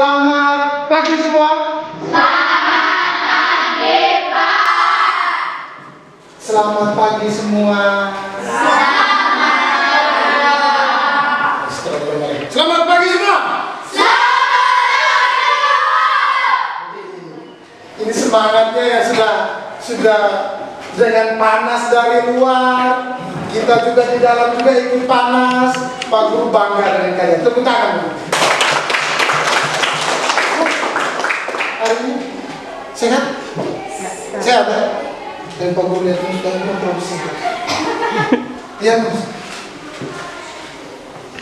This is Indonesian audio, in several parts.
Selamat pagi semua. Selamat pagi semua. Selamat pagi semua. Ini semangatnya ya sudah dengan panas dari luar. Kita juga di dalam juga ikut panas. Pak Guru bangga dengan kalian. Tepuk tangan. Hari ini sehat? Sehat ya? Dan Pak Guru lihat ini sudah memproduksi. Iya Mas.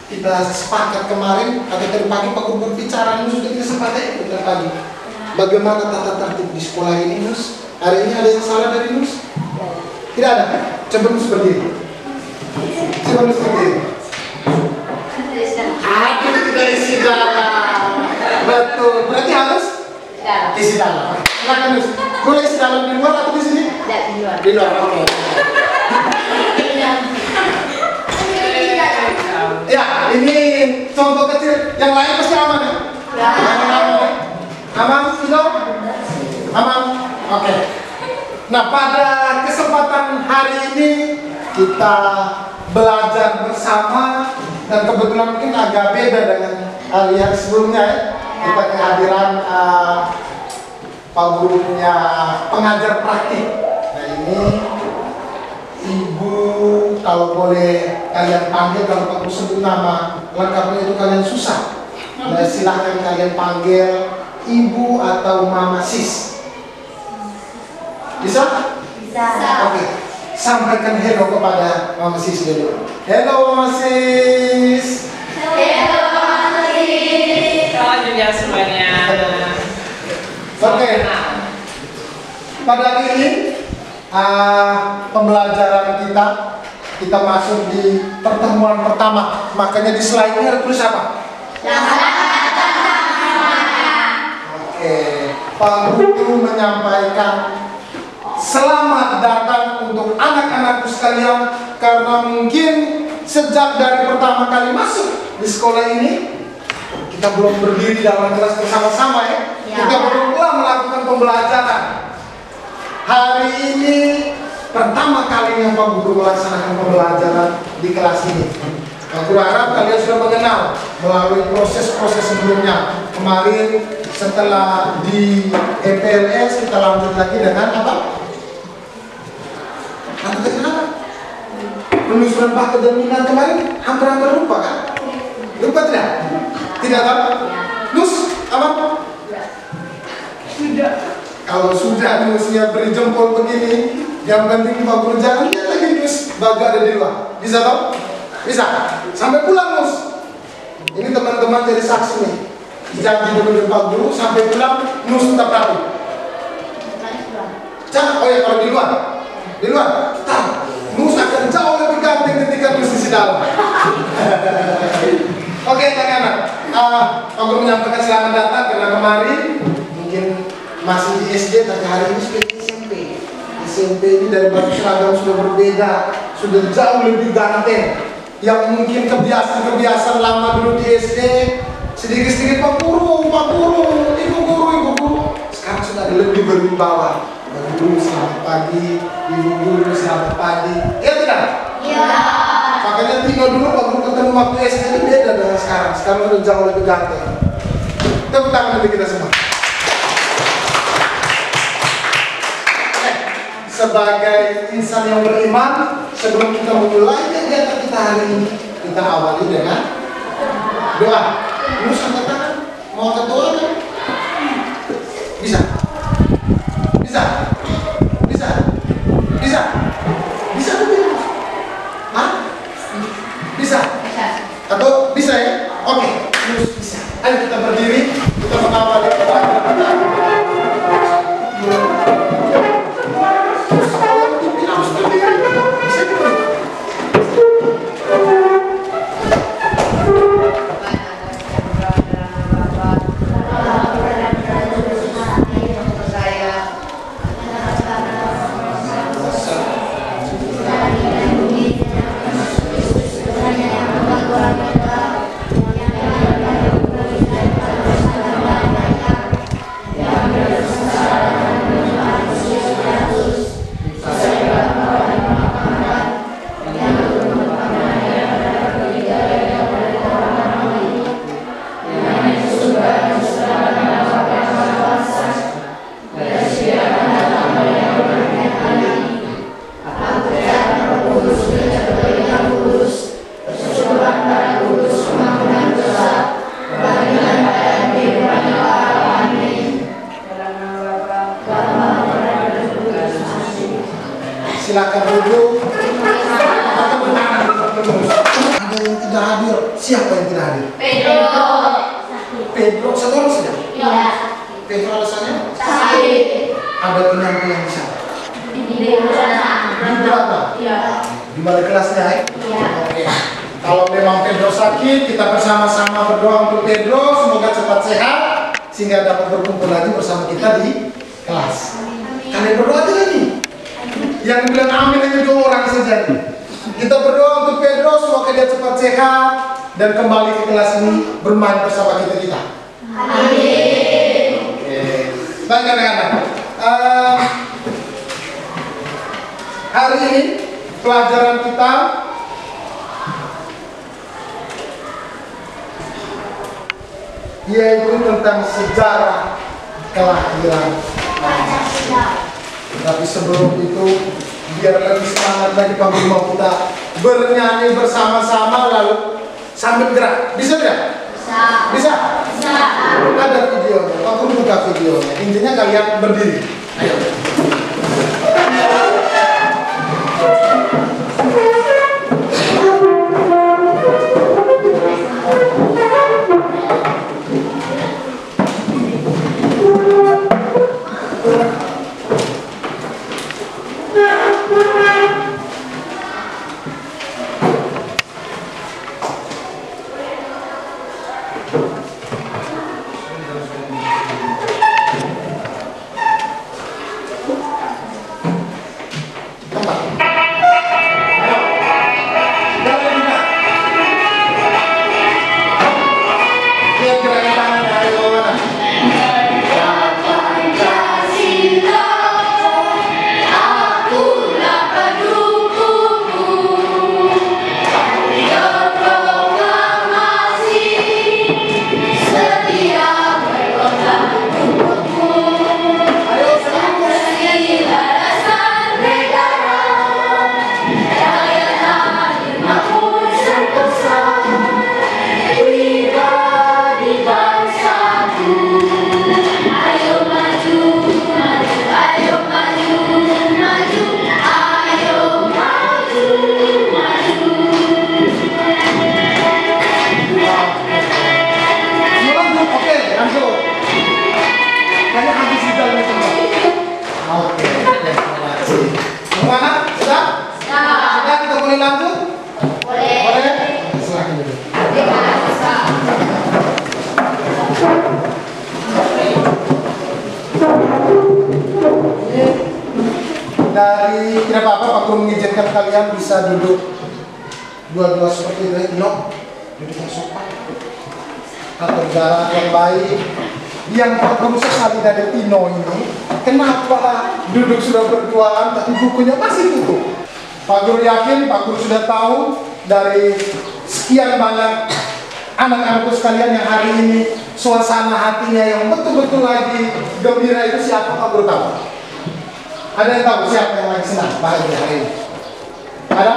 Kita sepakat kemarin atau tadi pagi Pak Guru berbicara ini sudah kita sepakat tadi pagi. Bagaimana tata tertib di sekolah ini Nus? Hari ini ada yang salah dari Nus? Tidak ada? Coba Nus berdiri. Coba Nus berdiri. Aduh, tidak isi dalam. Betul, berarti harus? Isi dalam. Silakan Nus. Boleh isi dalam di luar atau di sini? Di luar. Di luar, oke. Ya, ini contoh kecil. Yang lain pasti aman ya? Aman, sudah? Aman? Oke. Nah, pada kesempatan hari ini kita belajar bersama dan kebetulan mungkin agak beda dengan hari sebelumnya ya. Kita kehadiran Pak Guru punya pengajar praktik. Nah ini Ibu, kalau boleh kalian panggil, kalau Pak Guru sebut nama lengkapnya itu kalian susah. Nah, silahkan kalian panggil Ibu atau Mama Sis. Bisa? Bisa. Oke. Sampaikan hello kepada Mama Sis dulu. Hello Mama Sis. Halo, Mama Sis. Halo juga semuanya. Oke. Pada hari ini pembelajaran kita masuk di pertemuan pertama. Makanya di slide ini ada tulis apa? Oke. Pak Guru menyampaikan selamat datang untuk anak-anakku sekalian, karena mungkin sejak dari pertama kali masuk di sekolah ini kita belum berdiri dalam kelas bersama-sama ya. Kita belum pula melakukan pembelajaran. Hari ini pertama kalinya Pak Guru melaksanakan pembelajaran di kelas ini. Pak Guru harap kalian sudah mengenal melalui proses-proses sebelumnya. Kemarin setelah di EPLS kita lanjut lagi dengan apa? Kenapa? Penelusuran fakta dan minat kemarin hampir-hampir lupa kan? Lupa tidak? Tidak tahu? Nus, apa? Sudah. Kalau sudah Nusnya beri jempol begini, yang penting Pak Guru jangan lihat lagi Nus baga ada di luar. Bisa tahu? Bisa? Sampai pulang Nus. Ini teman-teman jadi saksi nih. Janji dulu dengan Pak Guru sampai pulang Nus tetap rapi. Oh ya, kalau di luar. Di luar, Nus akan jauh lebih ganteng ketika Nus di dalam. Oke, anak-anak, Pak Guru menyampaikan selamat datang karena kemarin mungkin masih di SD, tapi hari ini sudah di SMP. SMP ini dari baju seragam sudah berbeda, sudah jauh lebih ganteng. Yang mungkin kebiasaan lama dulu di SD, sedikit-sedikit Pak Guru, Ibu Guru. Sekarang sudah lebih berwibawa. Guru selamat pagi, Ibu Guru selamat pagi. Iya tidak? Iya. Makanya tinggal dulu Pak Guru ketemu waktu SD itu beda dengan sekarang. Sekarang udah jauh lebih ganteng. Tepuk tangan bagi kita semua. Sebagai insan yang beriman, sebelum kita memulai kegiatan kita hari ini, kita awali dengan doa. Nus angkat tangan, mau angkat doa kan? Bisa? Bisa? Bisa? Bisa? Bisa tuh? Hah? Bisa? Atau bisa ya? Oke, Nus bisa. Ayo kita berdiri, kita mengawali pertanyaan kita. Silakan duduk. Ada yang tidak hadir. Siapa yang tidak hadir? Pedro. Pedro, satu orang saja. Iya. Pedro alasannya? Sakit. Ada penyakit yang bisa. Di Berapa? Iya. Di balik kelasnya ya? Iya. Oke. Kalau memang Pedro sakit, kita bersama-sama berdoa untuk Pedro, semoga cepat sehat sehingga dapat berkumpul lagi bersama kita di kelas. Kalian berdoa aja lagi. Yang bilang amin hanya 2 orang saja. Kita berdoa untuk Pedro, semoga dia cepat sehat dan kembali ke kelas ini bermain bersama kita. Amin. Oke. Baik anak-anak. Hari ini pelajaran kita yaitu tentang sejarah kelahiran Pancasila. Tapi sebelum itu, biar lebih semangat lagi Pak Guru mau kita bernyanyi bersama-sama lalu sambil gerak. Bisa tidak? Bisa. Bisa? Bisa. Ada videonya. Pak Guru buka videonya. Intinya kalian berdiri. Ayo. Dari tidak apa-apa Pak Guru mengizinkan kalian bisa duduk dua-dua seperti ini, no, duduk yang sopan, atur jarak yang baik. Yang Pak Guru sekali dari Tino ini, kenapa duduk sudah berduaan tapi bukunya masih tutup? Pak Guru yakin, Pak Guru sudah tahu dari sekian banyak anak-anakku sekalian yang hari ini suasana hatinya yang betul-betul lagi gembira itu siapa Pak Guru tahu? Ada yang tahu siapa yang lagi senang bahagia hari ini? Ada?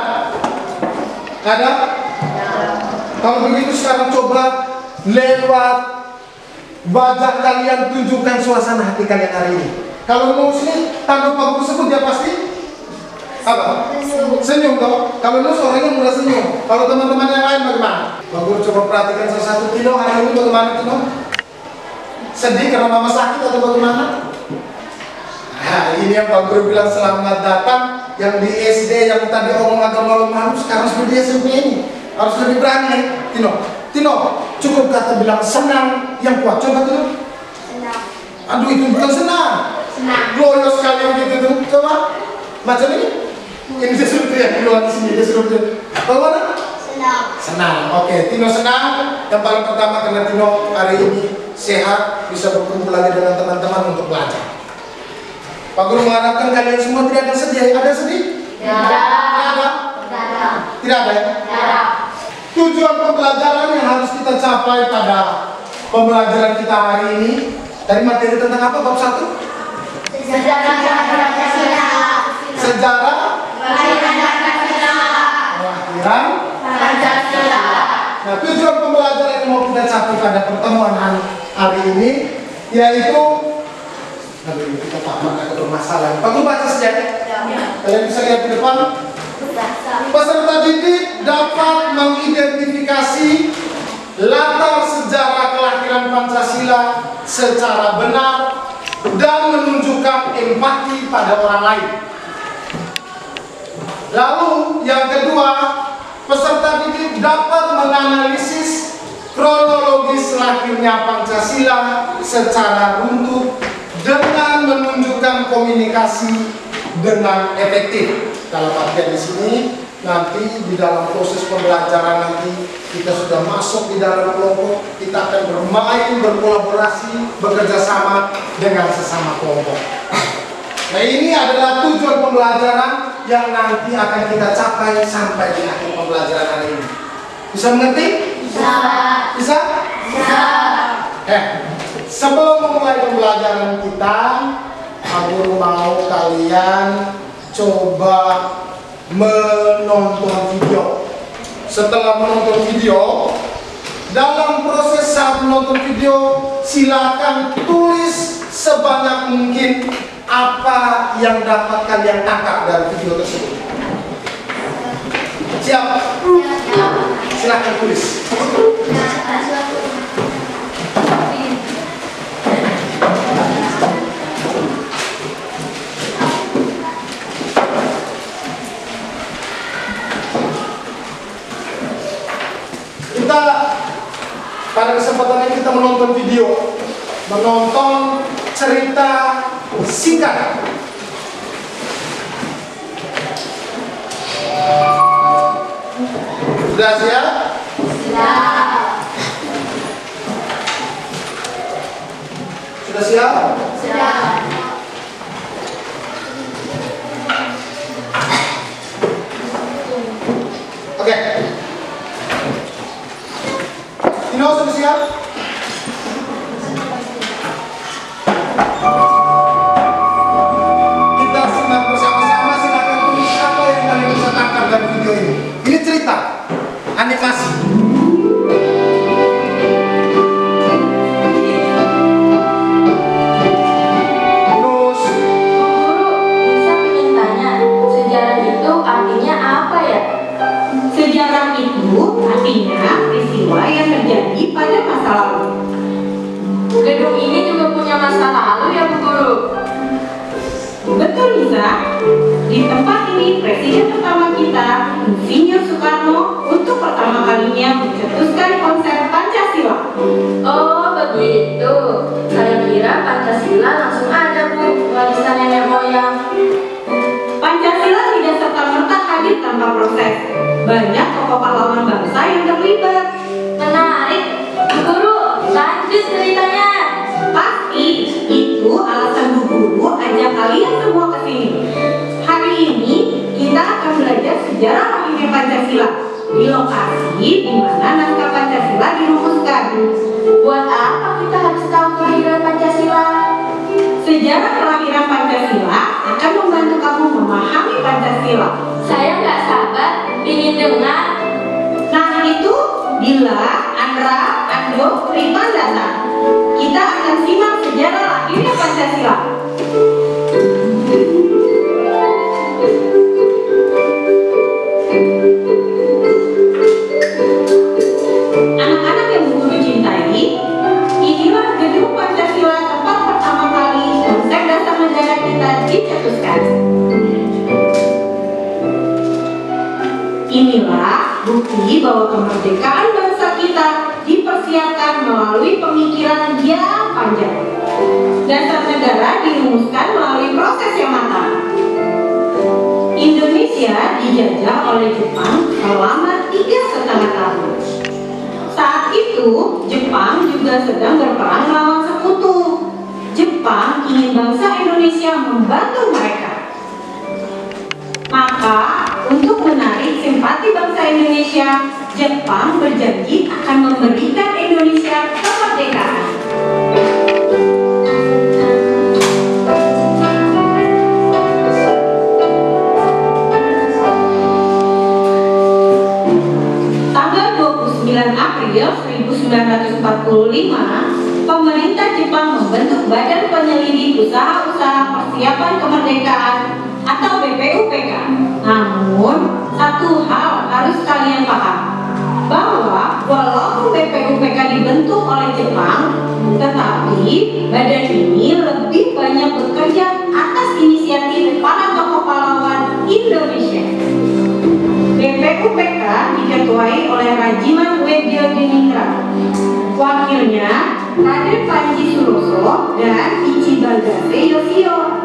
Ada? Kalau begitu sekarang coba lewat wajah kalian tunjukkan suasana hati kalian hari ini. Kalau mau sini tanda Pak Guru sebut dia pasti apa? Senyum toh. Kalau lu orangnya mudah senyum. Kalau teman-teman yang lain bagaimana? Pak Guru coba perhatikan salah satu. Tino hari ini bagaimana Tino? Sedih karena mama sakit atau bagaimana? Nah, ini yang Pak Guru bilang selamat datang. Yang di SD yang tadi omong agak malu-malu, sekarang sudah di SMP ini harus lebih berani. Tino, cukup kata bilang senang yang kuat. Coba Tino. Senang. Aduh itu bukan senang. Senang. Loyo sekali yang gitu tuh. Coba macam ini. Ini dia suruh teriak di luar sini. Dia suruh teriak. Bagaimana? Senang. Senang. Oke, Tino senang. Yang paling pertama karena Tino hari ini sehat, bisa berkumpul lagi dengan teman-teman untuk belajar. Pak Guru mengharapkan kalian semua tidak ada sedih. Ada sedih? Tidak ada. Tidak ada ya? Tidak. Tujuan pembelajaran yang harus kita capai pada pembelajaran kita hari ini dari materi tentang apa bab 1? Sejarah Pancasila. Sejarah Kelahiran Pancasila. kelahiran Pancasila. Nah, tujuan pembelajaran yang mau kita capai pada pertemuan hari ini yaitu Aduh, kita paham ada permasalahan. Pak Guru baca saja. Kalian bisa lihat di depan. Peserta didik dapat mengidentifikasi latar sejarah kelahiran Pancasila secara benar dan menunjukkan empati pada orang lain. Lalu yang kedua, peserta didik dapat menganalisis kronologis lahirnya Pancasila secara runtuh dengan menunjukkan komunikasi dengan efektif. Kalau bagian di sini nanti di dalam proses pembelajaran nanti kita sudah masuk di dalam kelompok, kita akan bermain, berkolaborasi, bekerja sama dengan sesama kelompok. Nah, ini adalah tujuan pembelajaran yang nanti akan kita capai sampai di akhir pembelajaran hari ini. Bisa mengerti? Bisa. Bisa? Bisa. Sebelum memulai pembelajaran kita, Guru mau kalian coba menonton video. Setelah menonton video, dalam proses saat menonton video, silakan tulis sebanyak mungkin apa yang dapat kalian tangkap dari video tersebut. Siap? Silakan tulis. Pada kesempatan ini kita menonton video, menonton cerita singkat. Sudah siap? Sudah siap? Oke. Tino sudah siap? Kita simak bersama-sama, silakan tulis apa yang kalian bisa tangkap dari video ini. Ini cerita, animasi. Terus, Guru, bisa ingin tanya, sejarah itu artinya apa ya? Sejarah itu artinya peristiwa yang terjadi pada masa lalu. Gedung ini juga punya masa lalu ya Bu Guru? Betul, Lisa. Di tempat ini presiden pertama kita, Insinyur Soekarno, untuk pertama kalinya mencetuskan konsep Pancasila. Oh begitu. Saya kira Pancasila langsung ada Bu, warisan nenek moyang. Pancasila tidak serta-merta hadir tanpa proses. Banyak tokoh pahlawan bangsa yang terlibat. Menarik. Bu Guru, lanjut ceritanya. Pasti, itu alasan Bu Guru ajak kalian semua ke sini. Hari ini kita akan belajar sejarah lahirnya Pancasila di lokasi di mana naskah Pancasila dirumuskan. Buat apa kita harus tahu kelahiran Pancasila? Sejarah kelahiran Pancasila akan membantu kamu memahami Pancasila. Saya nggak sabar ingin dengar. Nah itu Dila, Andra, Ando, Rima datang. Kita akan simak sejarah lahirnya Pancasila. Anak-anak yang Bu Guru cintai, inilah gedung Pancasila tempat pertama kali konsep dasar negara kita dicetuskan. Inilah bukti bahwa kemerdekaan bangsa kita dipersiapkan melalui pemikiran yang panjang. Dasar negara dirumuskan melalui proses yang matang. Indonesia dijajah oleh Jepang selama 3,5 tahun. Saat itu, Jepang juga sedang berperang melawan sekutu. Jepang ingin bangsa Indonesia membantu mereka. Maka, untuk menarik simpati bangsa Indonesia, Jepang berjanji akan memberikan Indonesia kemerdekaan. Tanggal 29 April 1945, pemerintah Jepang membentuk Badan Penyelidik Usaha Persiapan Kemerdekaan atau BPUPK. Namun, satu hal harus kalian paham, bahwa walaupun BPUPK dibentuk oleh Jepang, tetapi badan ini lebih banyak bekerja atas inisiatif para tokoh pahlawan Indonesia. BPUPK diketuai oleh Rajiman Weddiodiningrat. Wakilnya Raden Panji Suroso dan Ichibagase Yoshio.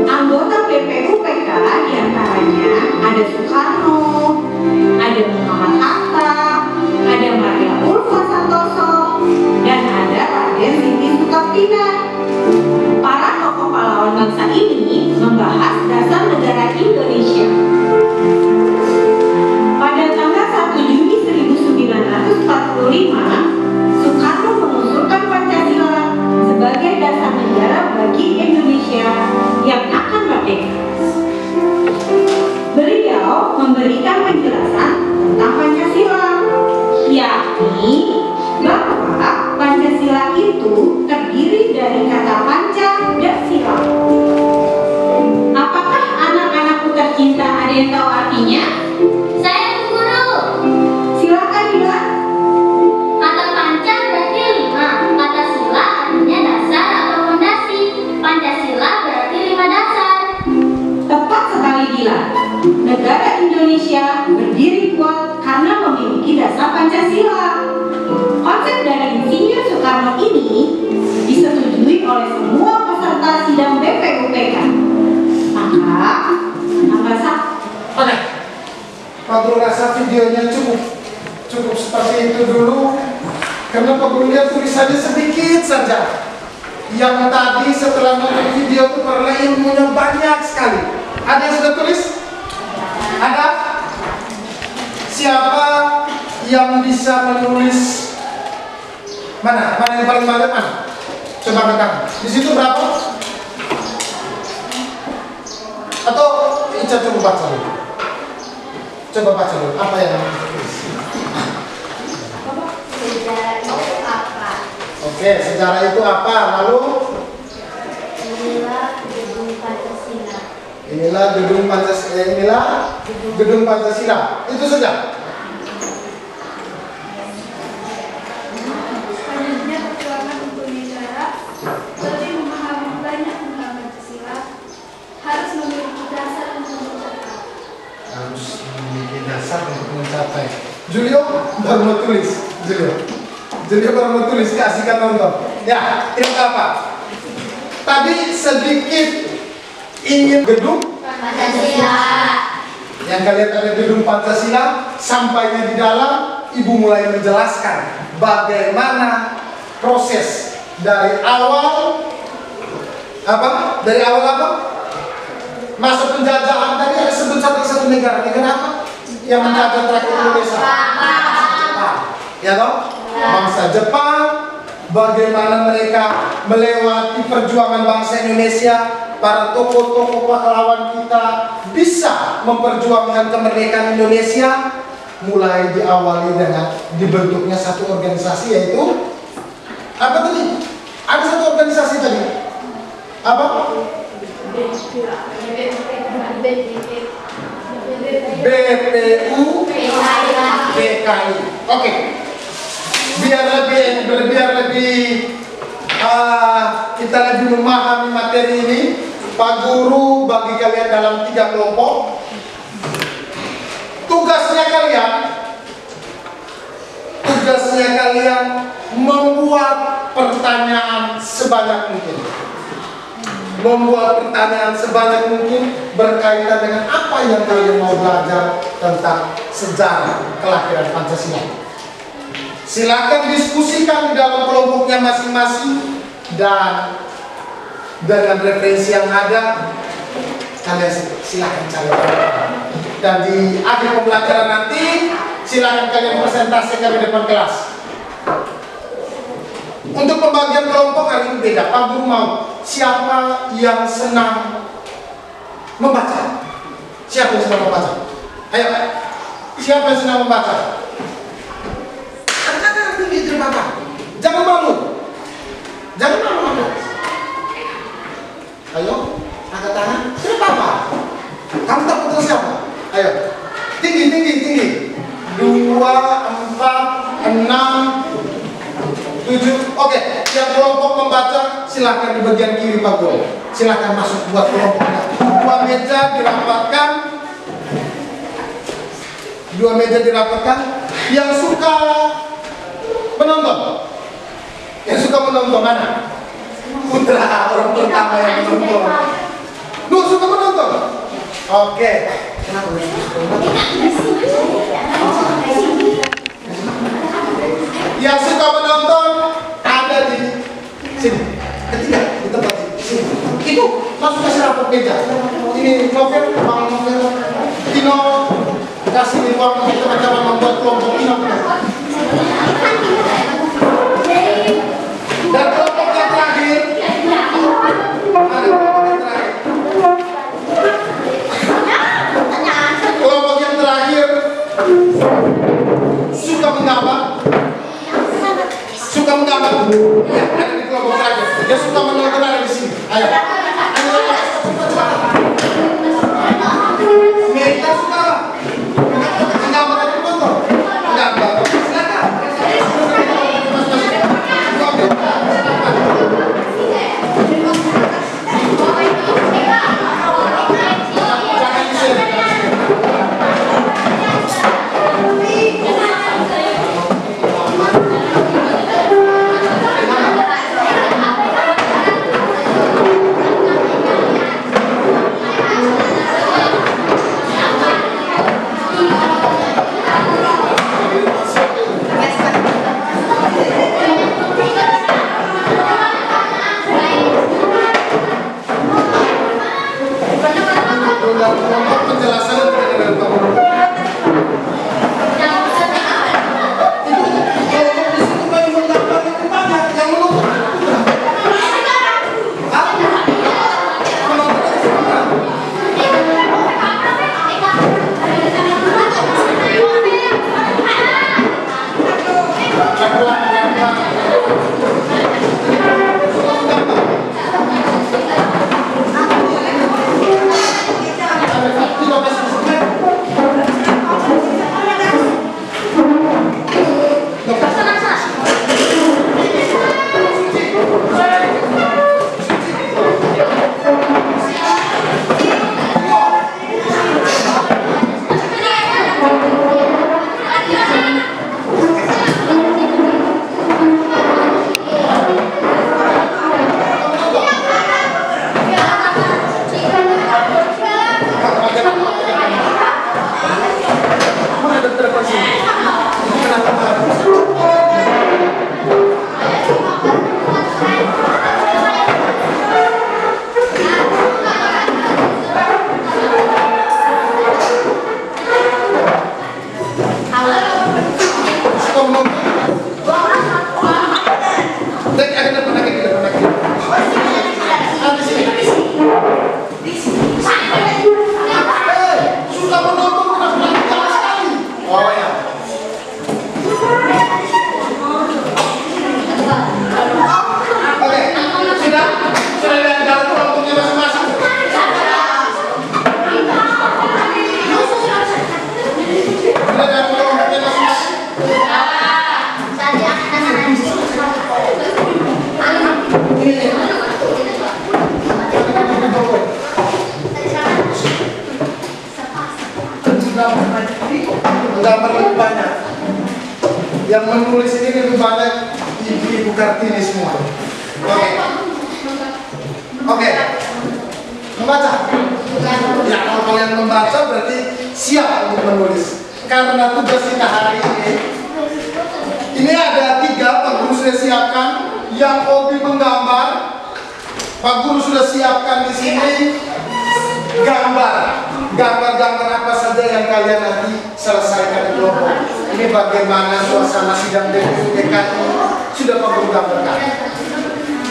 Anggota BPUPK diantaranya ada Soekarno, ada Muhammad Hatta, ada Maria Ulfa Santoso, dan ada Raden Siti Sukartina. Para tokoh pahlawan bangsa ini membahas dasar negara Indonesia. Pada tanggal 1 Juni 1945, Soekarno mengusulkan Pancasila sebagai dasar negara bagi Indonesia yang akan merdeka. Beliau memberikan penjelasan tentang Pancasila, yakni bahwa Pancasila itu terdiri dari kata panca dan sila. Apakah anak-anakku tercinta ada yang tahu artinya? Saya Bu Guru. Silakan Dila. Kata panca berarti 5. Kata sila artinya dasar atau fondasi. Pancasila berarti 5 dasar. Tepat sekali Dila. Negara Indonesia berdiri kuat karena memiliki dasar Pancasila. Konsep dari Insinyur Soekarno ini disetujui oleh semua peserta sidang BPUPK. Maka, tambah satu. Oke, Pak Guru rasa videonya cukup seperti itu dulu, karena Pak Guru lihat tulisannya sedikit saja. Yang tadi setelah nonton video itu karena ilmunya banyak sekali. Ada yang sudah tulis? Ada? Siapa yang bisa menulis? Mana yang paling banyak mana? Coba angkat. Di situ berapa? Atau Ica coba baca dulu. Coba baca dulu. Apa yang ditulis? Sejarah itu apa? Oke, sejarah itu apa? Lalu Inilah gedung Pancasila. inilah gedung Pancasila. Itu saja. Selanjutnya perjuangan untuk negara, lebih memahami banyak tentang Pancasila, harus memiliki dasar untuk mencapai. Harus memiliki dasar untuk mencapai. Julio baru mau tulis. Julio baru mau tulis. Kasihkan nonton. Ya, ini apa? Tadi sedikit ingin gedung Pancasila. yang kalian ada gedung Pancasila. Sampainya di dalam, ibu mulai menjelaskan bagaimana proses dari awal apa? Dari awal apa? Masa penjajahan tadi ada sebut satu negara apa? Yang menjajah terakhir Indonesia. Jepang. Ya toh? Bangsa Jepang. Bagaimana mereka melewati perjuangan bangsa Indonesia, para tokoh-tokoh pahlawan kita bisa memperjuangkan kemerdekaan Indonesia, mulai diawali dengan dibentuknya satu organisasi, yaitu apa tadi? Ada satu organisasi tadi. Apa? BPUPKI. Oke. Biar lebih kita lebih memahami materi ini, Pak Guru bagi kalian dalam 3 kelompok. Tugasnya kalian membuat pertanyaan sebanyak mungkin. Berkaitan dengan apa yang kalian mau belajar tentang sejarah kelahiran Pancasila. Silakan diskusikan di dalam kelompoknya masing-masing, dan dengan referensi yang ada kalian silakan cari. Dan di akhir pembelajaran nanti silakan kalian presentasikan di depan kelas. Untuk pembagian kelompok hari ini beda. Pak Guru mau siapa yang senang membaca? Siapa yang senang membaca? Ayo, siapa yang senang membaca? Jangan malu. Ayo. Angkat tangan. Kenapa apa? Kamu takut sama siapa? Ayo. Tinggi. 2, 4, 6, 7. Oke, yang kelompok membaca silahkan di bagian kiri Pak Guru. Silahkan masuk buat kelompoknya. 2 meja dirapatkan. Yang suka menonton mana? Putra, orang pertama yang menonton. Lu suka menonton? Oke. Yang suka menonton ada di sini. Ketiga di tempat sini. Itu langsung kasih rapor meja. Ini novel, Bang Novel. Tino kasih di ruang untuk teman-teman membuat kelompok Tino. Dan kelompok yang terakhir. Kelompok yang terakhir suka menggambar. Ya, ada di kelompok terakhir. Dia suka menonton ada di sini. Ayo. Mereka suka menggambar atau menonton? Menggambar. Silakan. Menggambar lebih banyak. Yang menulis ini lebih banyak ibu-ibu Kartini semua. Oke. Membaca. Ya, kalau kalian membaca berarti siap untuk menulis. Karena tugas kita hari ini ada 3 Pak Guru sudah siapkan. Yang hobi menggambar, Pak Guru sudah siapkan di sini gambar apa saja yang kalian nanti selesaikan di kelompok. Ini bagaimana suasana sidang DPUPK sudah Pak Guru gambarkan.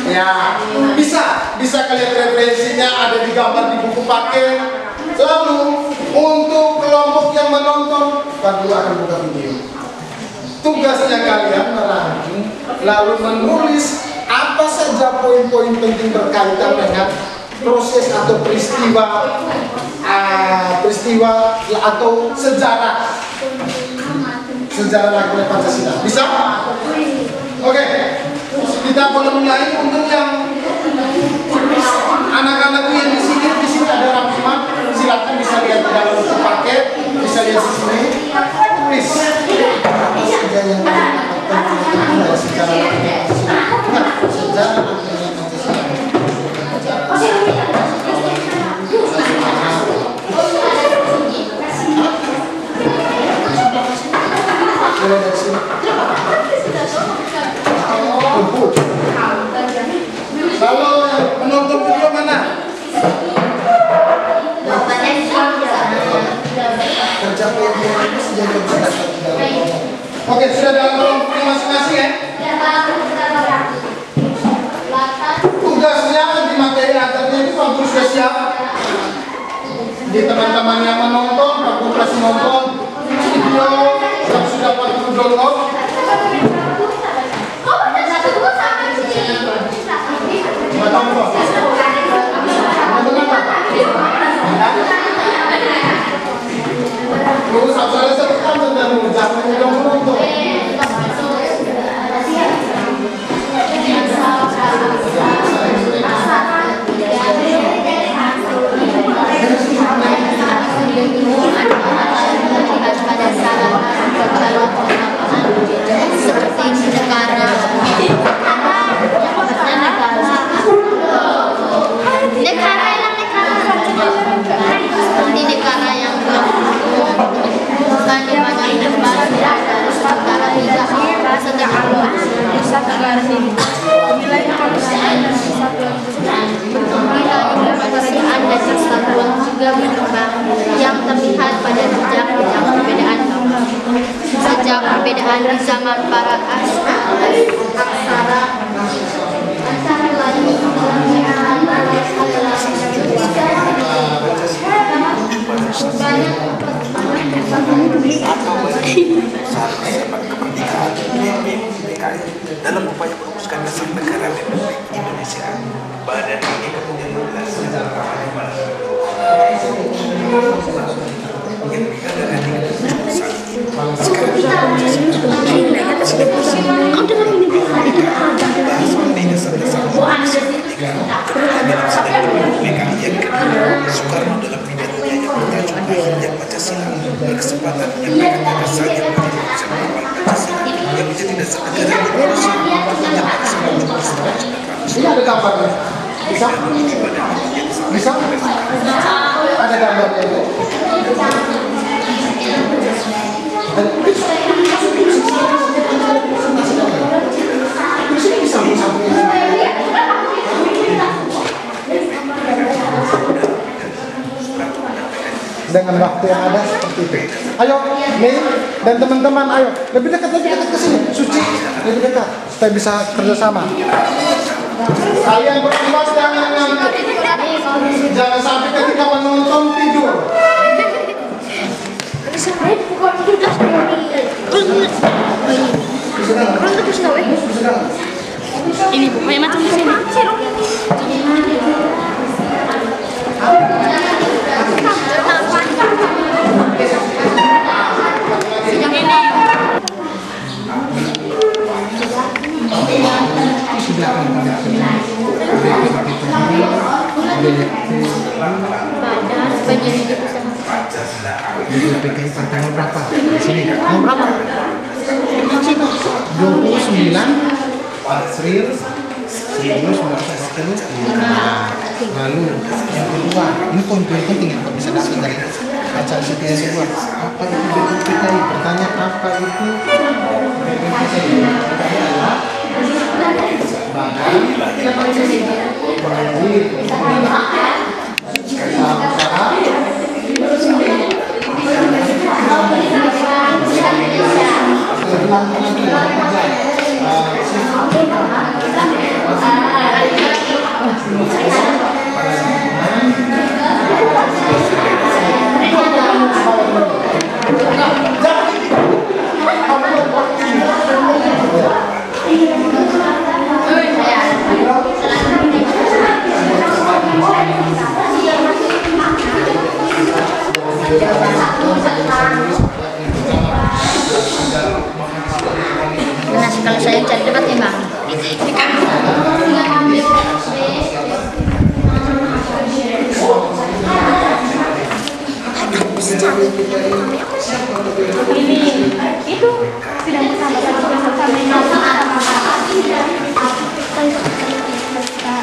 Ya, bisa kalian referensinya ada di gambar di buku paket. Lalu untuk kelompok yang menonton, Pak Guru akan buka video. Tugasnya kalian merangkum lalu menulis apa saja poin-poin penting berkaitan dengan proses atau peristiwa atau sejarah lahirnya Pancasila. Bisa? Oke. Kita boleh mulai. Untuk yang anak-anakku yang di sini ada rangkuman. Silakan bisa lihat di dalam paket, bisa lihat di sini. Please. Sejarah Lalu penonton video mana? Oke, sudah dalam kelompoknya masing-masing ya? Tugasnya di materi ajarnya itu Pak Guru sudah siap. Di teman-teman yang menonton, Pak Guru kasih nonton video yang sudah Pak Guru download. Terus saya sebutkan tentang jangan menonton. Yang terlihat pada jejak perbedaan sejak perbedaan di zaman para aksara lain dalam upaya merumuskan dasar negara Republik Indonesia. Badan ini kemudian menjelaskan yang dikatakan Soekarno dalam pidatonya yang bertajuk Lahirnya Pancasila berkesempatan menyampaikan gagasan yang bisa mengawal Pancasila yang menjadi dasar negara Indonesia yang pada 1949. Ini ada gambarnya. Bisa? Bisa? Ada gambarnya itu. Dengan waktu yang ada seperti itu. Ayo, Mei dan teman-teman, ayo lebih dekat ke sini. Suci, lebih dekat supaya bisa kerjasama. Kalian berdua jangan sampai ketika menonton tidur. ini bukannya macam di sini. PKI tanggal berapa? Di sini tanggal berapa? 29 April 1940. Lalu yang kedua, ini poin penting yang bisa dapat dari acara setia sebuah. Apa itu PKI? Pertanyaan apa itu PKI? Adalah Nah, kalau saya cari tempat ya bang. Ini itu sidang bersama.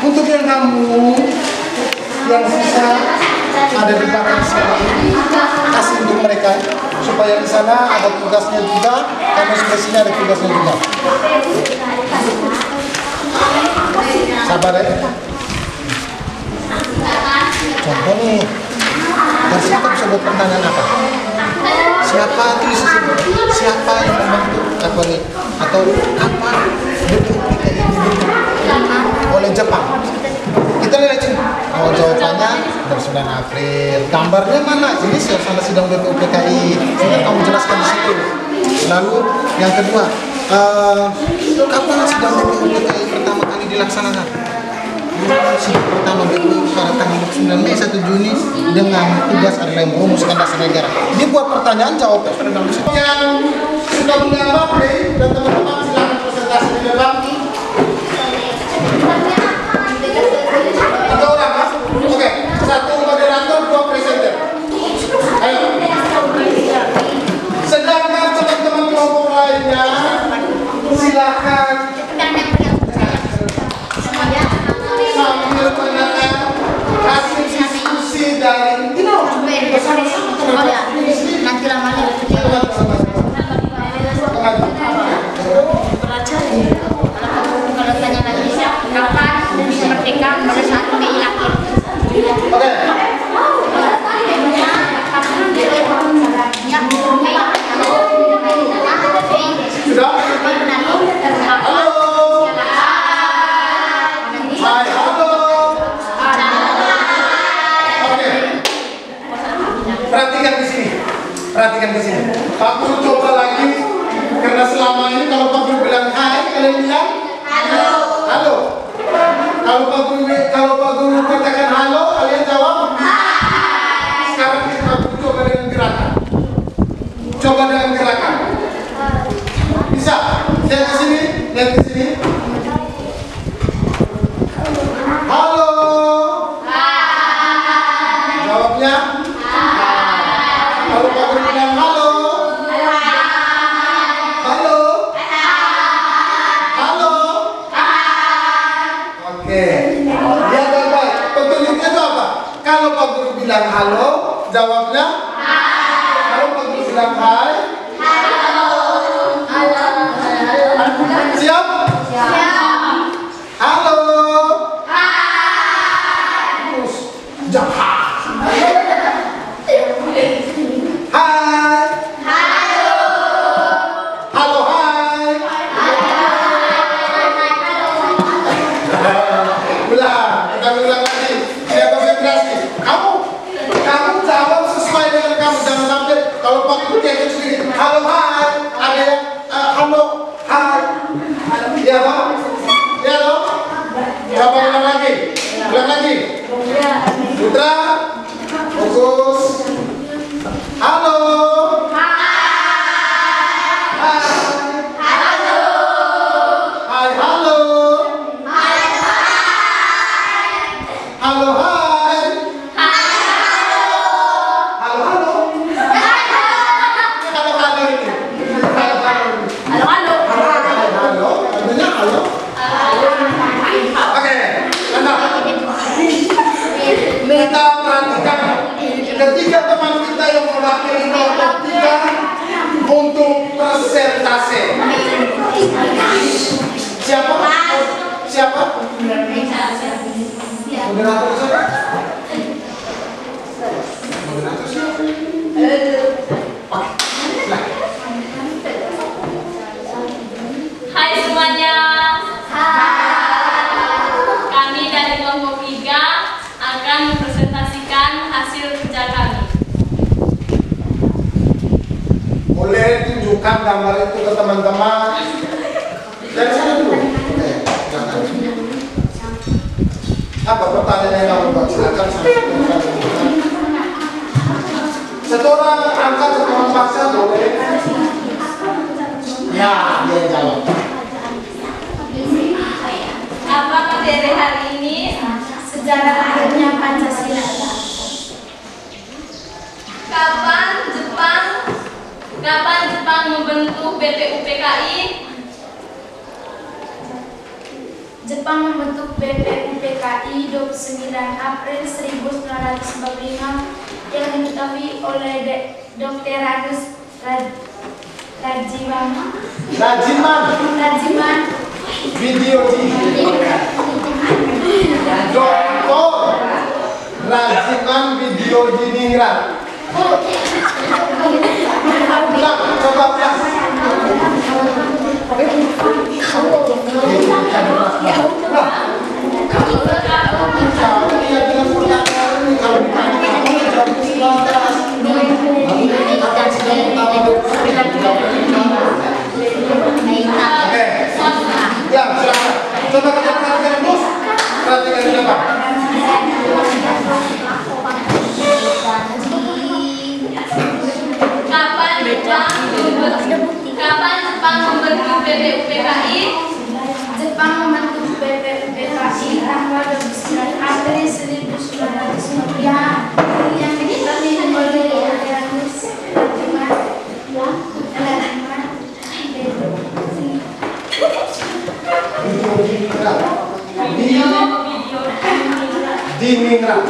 Untuk yang kamu yang sisa ada di belakang sini, kasih untuk mereka supaya di sana ada tugasnya juga, kamu sebelah sini ada tugasnya juga. Sabar ya. Contoh nih, dari siapa bisa buat pertanyaan apa? Siapa tulis siapa yang membantu apa nih? Atau kapan BPUPKI dibentuk oleh Jepang? Kita lihat sini. Oh, jawabannya dari 9 April. Gambarnya mana? Ini suasana sidang BPUPKI. Sudah kamu jelaskan di situ. Lalu yang kedua, kapan sidang BPUPKI pertama kali dilaksanakan? Sidang pertama BPU pada tanggal 9 Mei 1 Juni dengan tugas adalah merumuskan dasar negara. Dia buat pertanyaan, jawabnya pada dalam situ. Yang sudah mengambil dan teman-teman silakan presentasi di depan. 3 orang, Mas. Oke, 1 moderator, 2 presenter. Ayo. Sedangkan teman-teman kelompok lainnya silakan sambil mendengar hasil diskusi dari Nanti lamanya kalau tanya lagi kapan merdeka pada saat Mei lahir. Oke. Sudah? Halo. Hai, halo. Oke. Perhatikan di sini. Perhatikan di sini. Pak Guru coba lagi karena selama ini kalau Pak Guru bilang hai, kalian bilang halo. Halo. Kalau Pak Guru katakan halo, kalian jawab hai. Sekarang kita coba dengan gerakan. Coba dengan gerakan. Bisa? Lihat ke sini, lihat ke sini. Halo. Hai. Jawabnya hai. Kalau Pak Guru bilang halo. Halo. Halo. Oke. Lihat baik-baik. Petunjuknya itu apa? Kalau Pak Guru bilang halo, jawabnya hai. Kalau Pak Guru bilang hai, siap? Siap. Halo. Hai. Terus jahat. Hai. Halo. Halo, hai. Ulang, kita ulang lagi. Saya konsentrasi. Kamu jawab sesuai dengan kamu. Jangan sampai kalau Pak Guru kayak sendiri. Halo, hai. Ada yang halo, hai. Ya, Pak. Ya, Pak. Coba ulang lagi. Ulang lagi. Putra. Fokus. Halo. Hai. Halo. Hai, halo. Halo, hai. Halo, halo. Halo, halo ini. Halo, halo. Halo, artinya halo. Oke, mantap. Kita perhatikan ketiga teman kita yang mewakili kelompok 3 untuk presentasi. Siapa? Siapa? Moderator siapa? Moderator siapa? Hai semuanya. Kami dari kelompok 3 akan mempresentasikan hasil kerja kami. Boleh tunjukkan gambar itu ke teman-teman. Dari sana dulu. Oke, jangan. Apa pertanyaan yang kamu buat? Silakan sampai. orang angkat ketua paksa boleh. Ya, dia jawab. Apa materi hari ini? Sejarah lahirnya Pancasila. Kapan Jepang membentuk BPUPKI? Jepang membentuk BPUPKI 29 April 1945 yang diketahui oleh Dr. Agus Rajiman Widyodi. Dr. Rajiman Widyodiningrat. Ulang, coba ulang. Ya, silakan. Coba kita perhatikan terus. Perhatikan di depan. Kapan Jepang membentuk BPUPKI? Jepang membentuk BPUPKI tanggal 29 April 1945 yang diketahui oleh Agus Diningrat.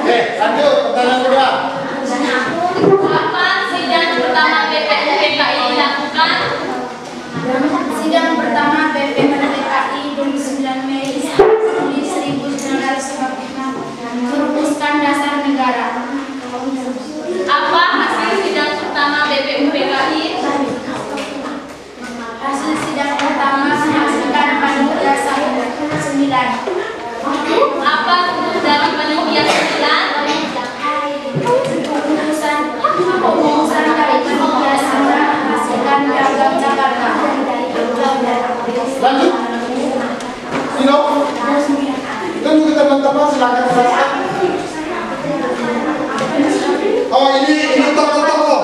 Oke, lanjut pertanyaan kedua. Kapan sidang pertama BPUPKI dilakukan? Sidang pertama BPUPKI 29 Mei 1945 merumuskan dasar negara. Apa hasil sidang pertama BPUPKI? Hasil sidang pertama menghasilkan panitia 9. Apa rumus dari panitia 9? Keputusan dari panitia 9 menghasilkan piagam Jakarta. Lanjut. Vino. Tunggu teman-teman, silakan jelaskan. Oh, ini tokoh-tokoh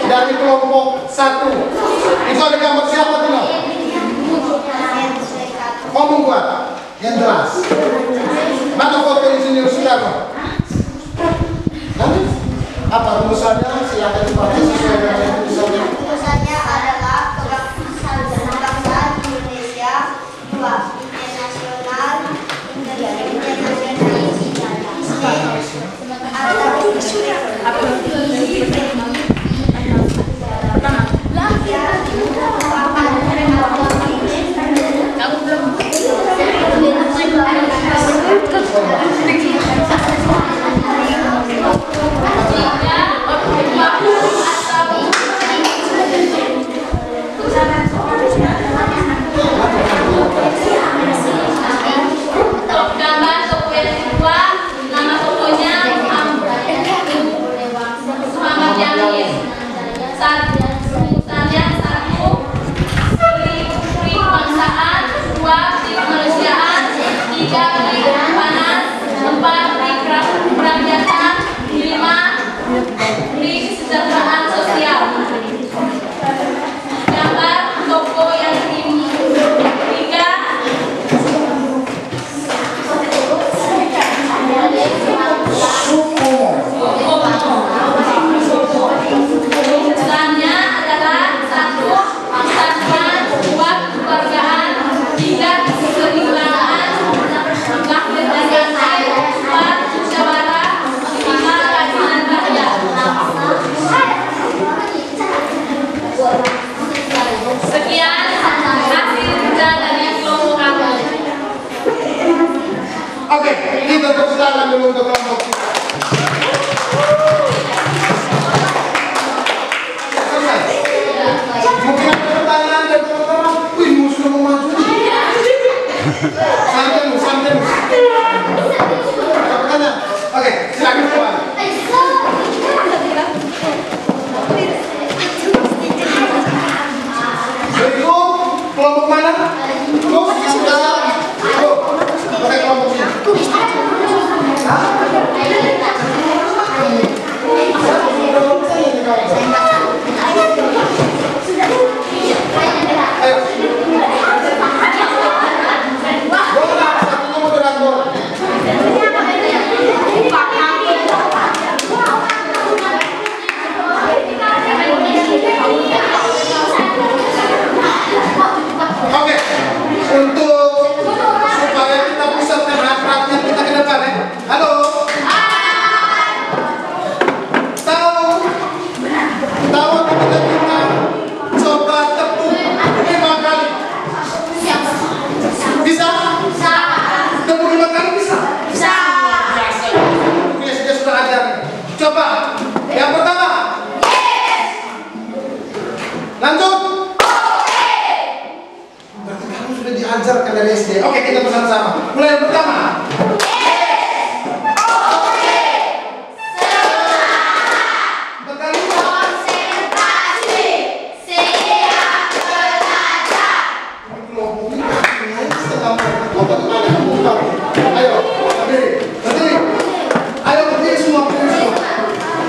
dari kelompok 1. Itu ada gambar siapa, Tino? Oh, membuat yang jelas. Mana foto Insinyur Soekarno? Nanti apa rumusannya? Silakan dibaca sesuai dengan rumusannya. Rumusannya adalah kebangsaan Indonesia 2, internasional dulu untuk kelompok kita. Mungkin ada pertanyaan dari teman-teman. Wih, musuh mau maju. Santai lu. Pertanyaan. Oke, silakan kembali. Berikut kelompok mana? Terus yang ajarkan dari SD. Oke, kita bersama-sama. Mulai yang pertama.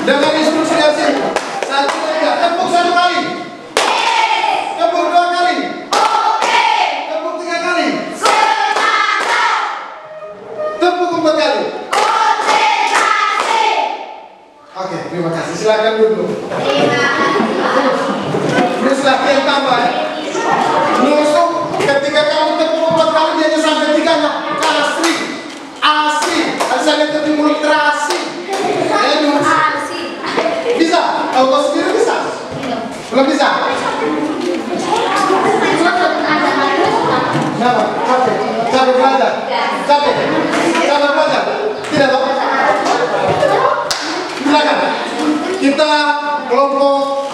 Dengan instruksi asing. 1, 2, 3. Tepuk 1 kali. Tepuk 2 kali. Tepuk 3 kali. Tepuk 4 kali. Oke, terima kasih. Silakan duduk. Terus latihan tambah. Nusuk ketika kamu tepuk 4 kali dia hanya sampai 3-nya. Asli. Asli. Asalnya tepuk mulut terasi. Bisa? Kau sendiri bisa? Belum bisa? Kenapa? Capek? Capek belajar? Capek? Capek belajar? Tidak tahu? Silakan. Kita kelompok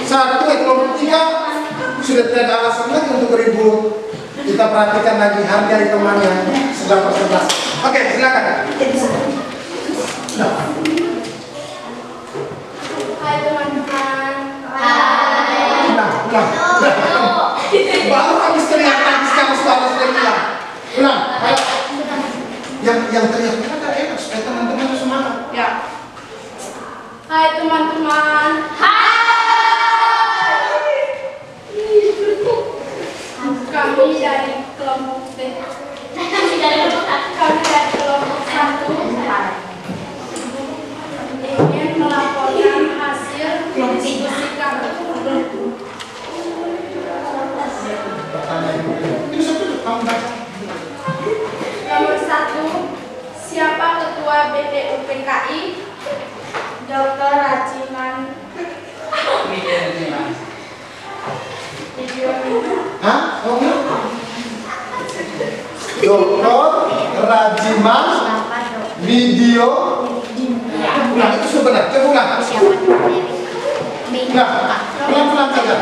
1 kelompok 3 sudah tidak ada alasan lagi untuk ribut. Kita perhatikan lagi hargai teman yang sedang presentasi. Oke, silakan. Hai teman-teman. Baru habis teriak tadi sekarang suara sudah hilang. Ulang. Yang teriak kita kan enak supaya teman-teman semangat. Ya. Hai teman-teman. Kami dari kelompok kami dari kelompok 1 ingin melaporkan hasil diskusi kami. Nomor 1, siapa ketua BPUPKI? Dr. Rajiman. Hah? Dr. Rajiman Video. Nah, itu sudah benar. Coba ulang. Nah, pelan-pelan saja.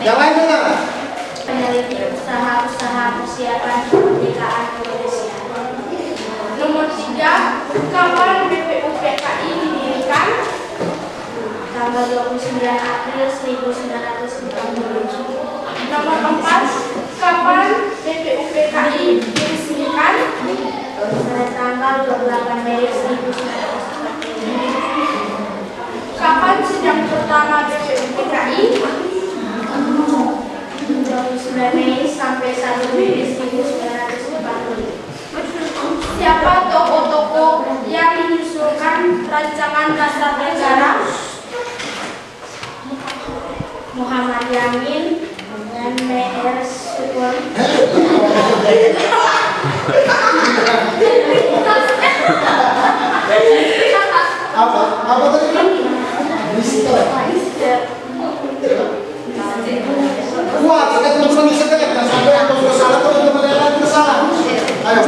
Yang lain dengar. Peneliti usaha-usaha persiapan kemerdekaan Indonesia. Nomor 3, kapan BPUPKI didirikan? Tanggal 29 April 1947. Nomor 4, kapan BPUPKI diresmikan? Pada tanggal 28 Mei 1945. Kapan sidang pertama BPUPKI? 29 Mei sampai 1 Mei 1945. Siapa tokoh-tokoh yang mengusulkan rancangan dasar negara? Muhammad Yamin dan M.R. Sukun. Apa tadi? Mister. Kuat, kita teman-teman bisa dengar. Jangan sampai yang sudah salah, teman-teman yang lain juga salah. Ayo.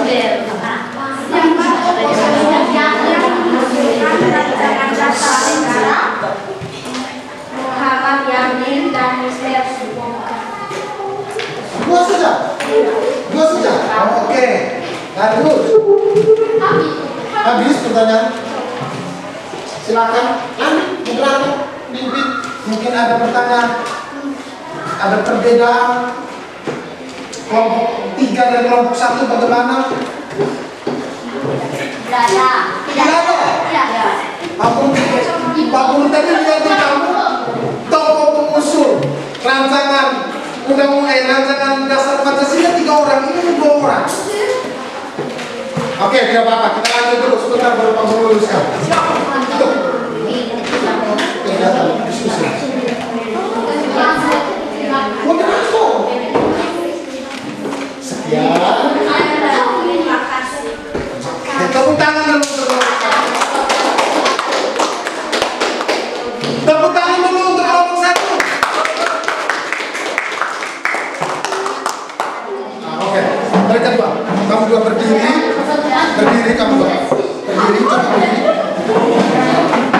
Siapa tokoh yang mengusulkan rancangan dasar negara? Muhammad Yamin dan M.R. Sukun. Dua saja. Oke. Lanjut. Habis pertanyaan. Silakan. Pimpin. Mungkin ada pertanyaan. Ada perbedaan. Kelompok 3 dan kelompok 1 bagaimana? Tidak ada. Pak Guru tadi lihat di kamu tokoh pengusul rancangan rancangan dasar Pancasila 3 orang, ini 2 orang. Oke, tidak apa-apa, kita lanjut dulu sebentar baru Pak Guru luruskan. Diskusi. Sekian. Terima kasih. Tepuk tangan dulu untuk kelompok 1. Tepuk tangan dulu untuk kelompok 1. Oke, mereka dua. Kamu dua berdiri. Berdiri kamu dua. Berdiri, coba berdiri.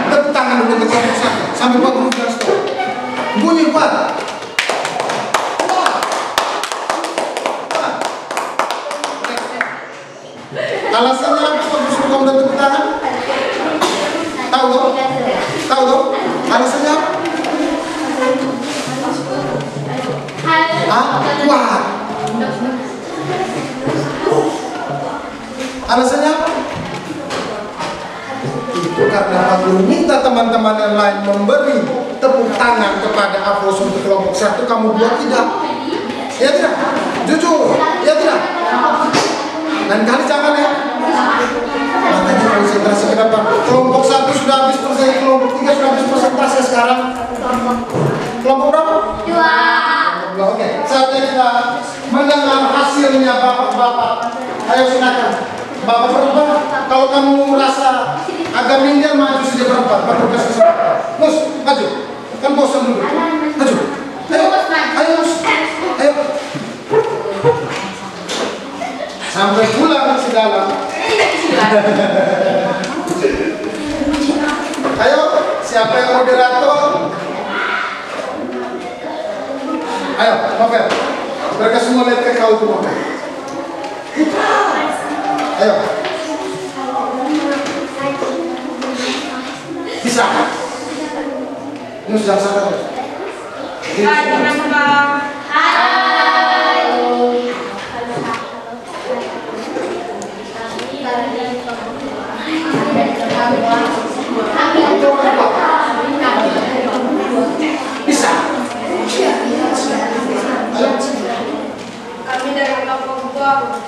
Tepuk tangan dulu untuk kelompok 1. Sampai Pak Guru bilang stop. Bunyi kuat. Alasannya apa kok disuruh kamu dan tepuk tangan? Tahu dong? Tahu dong? Alasannya apa? Kuat. Alasannya apa? Itu karena kamu minta teman-teman yang lain memberi tepuk tangan kepada Apos untuk kelompok 1, kamu buat tidak? Ya tidak? Jujur? Ya tidak? Lain kali jangan ya? Makanya konsentrasi ke depan. Kelompok 1 sudah habis selesai, kelompok 3 sudah habis presentasi sekarang. Kelompok berapa? 2. Oke, saatnya kita mendengar hasilnya bapak-bapak. Ayo silakan. Bapak berempat, kalau kamu merasa agak minder, maju saja berempat. Baru kasih kesempatan. Mus, maju. Kan bosan dulu. Maju. Ayo, ayo Mus. Ayo. Sampai pulang si dalam. Ayo, siapa yang moderator? Ayo, Novel. Mereka semua lihat ke kau tuh, Novel. Ayo. Bisa. Ini sudah sangat. Hai teman-teman. Hai. Bisa. Kami dari kelompok 2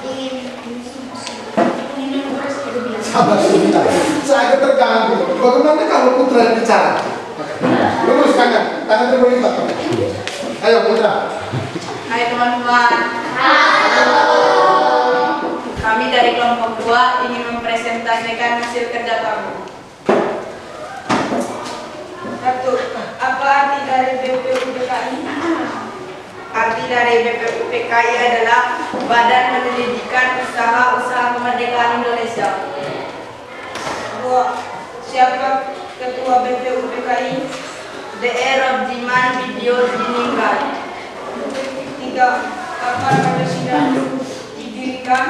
Sabar sebentar. Saya agak terganggu. Bagaimana kalau Putra yang bicara? Lurus tangan terlibat. Ayo Putra. Hai teman-teman. Kami dari kelompok 2 ingin mempresentasikan hasil kerja kami. 1. Apa arti dari BPUPKI? Arti dari BPUPKI adalah Badan Penyelidikan Usaha Kemerdekaan Indonesia. 2. Siapa Ketua BPUPKI? DR Robjiman Video Diningrat. 3. Kapan Pancasila didirikan?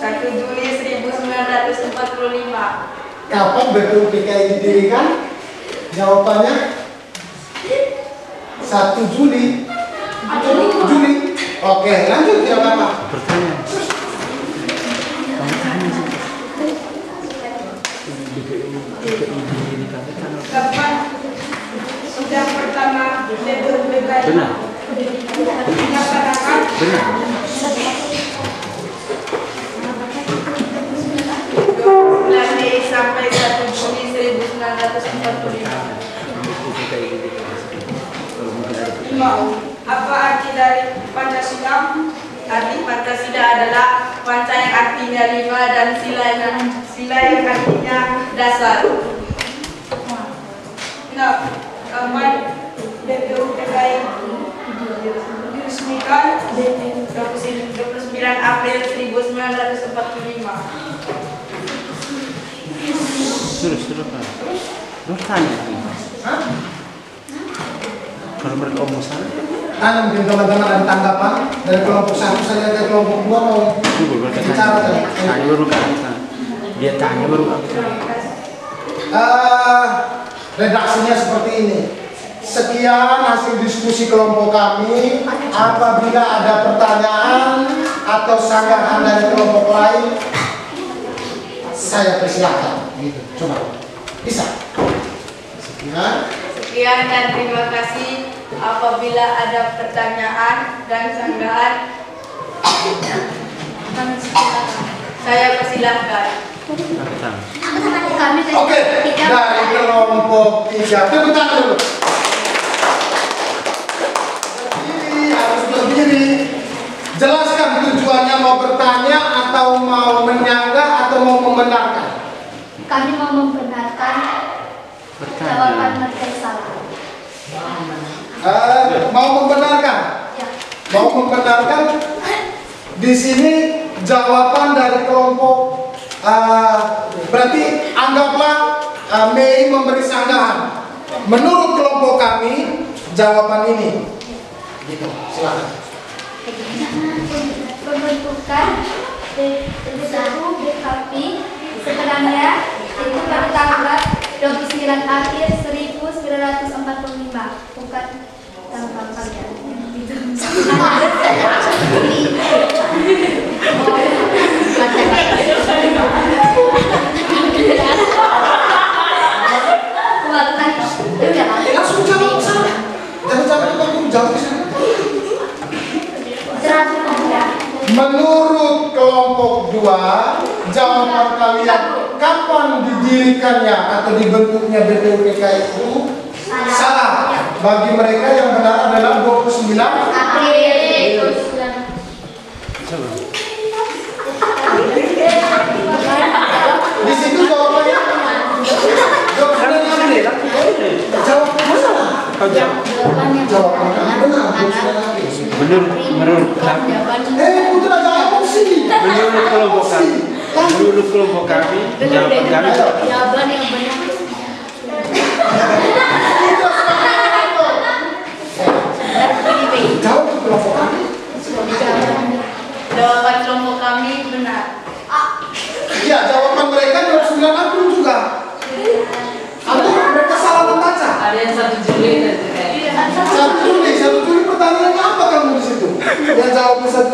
1 Juli 1945. Kapan BPUPKI didirikan? Jawabannya 1 Juli. Oke, lanjut ya Bapak. Kapan sidang pertama BPUPKI? Benar. Dilaksanakan? Benar. 12 Mei sampai 1 Juni 1945. 5. Apa arti dari Pancasila? Arti Pancasila adalah panca yang artinya 5 dan sila yang artinya dasar. 6. Kapan BPUPKI diresmikan? 29 April 1945. Terus Pak. Terus tanya. Kalau mereka omong salah. Tanya mungkin teman-teman ada tanggapan dari kelompok 1 saja dari kelompok 2 mau bicara. Tanya baru kita. Dia tanya baru kita. Redaksinya seperti ini. Sekian hasil diskusi kelompok kami. Apabila ada pertanyaan atau sanggahan dari kelompok lain, saya persilakan. Gitu. Coba. Bisa. Sekian dan terima kasih. Apabila ada pertanyaan dan sanggahan, saya persilahkan. Oke, dari kelompok 3. Tepuk tangan dulu. Berdiri, harus berdiri. Jelaskan tujuannya, mau bertanya atau mau menyanggah atau mau membenarkan. Kami mau membenarkan jawaban mereka salah. Mau membenarkan. Mau membenarkan. Di sini jawaban dari kelompok. Berarti anggaplah Mei memberi sanggahan. Menurut kelompok kami jawaban ini. Gitu. Silakan. Pembentukan BPU Harfi setelahnya itu pada tanggal 29 April 1945, bukan tanggal kalian. Langsung jawab sana. Jangan kamu jawab sana. Menurut kelompok 2, jawaban kalian kapan didirikannya atau dibentuknya BPUPK itu salah. Bagi mereka yang benar adalah 29 April. Di situ jawabannya. Jawabannya salah. Jawabannya benar. Menurut kami, Putra jawab sih. menurut kelompok kami, jawaban kami Jawaban yang benar. Jawab kelompok kami. Jawaban kelompok kami benar. Iya, jawaban mereka 29 April juga. Atau mereka salah membaca. Ada yang 1 Juli tadi. 1 Juli pertanyaannya apa kamu di situ? Yang jawabnya 1.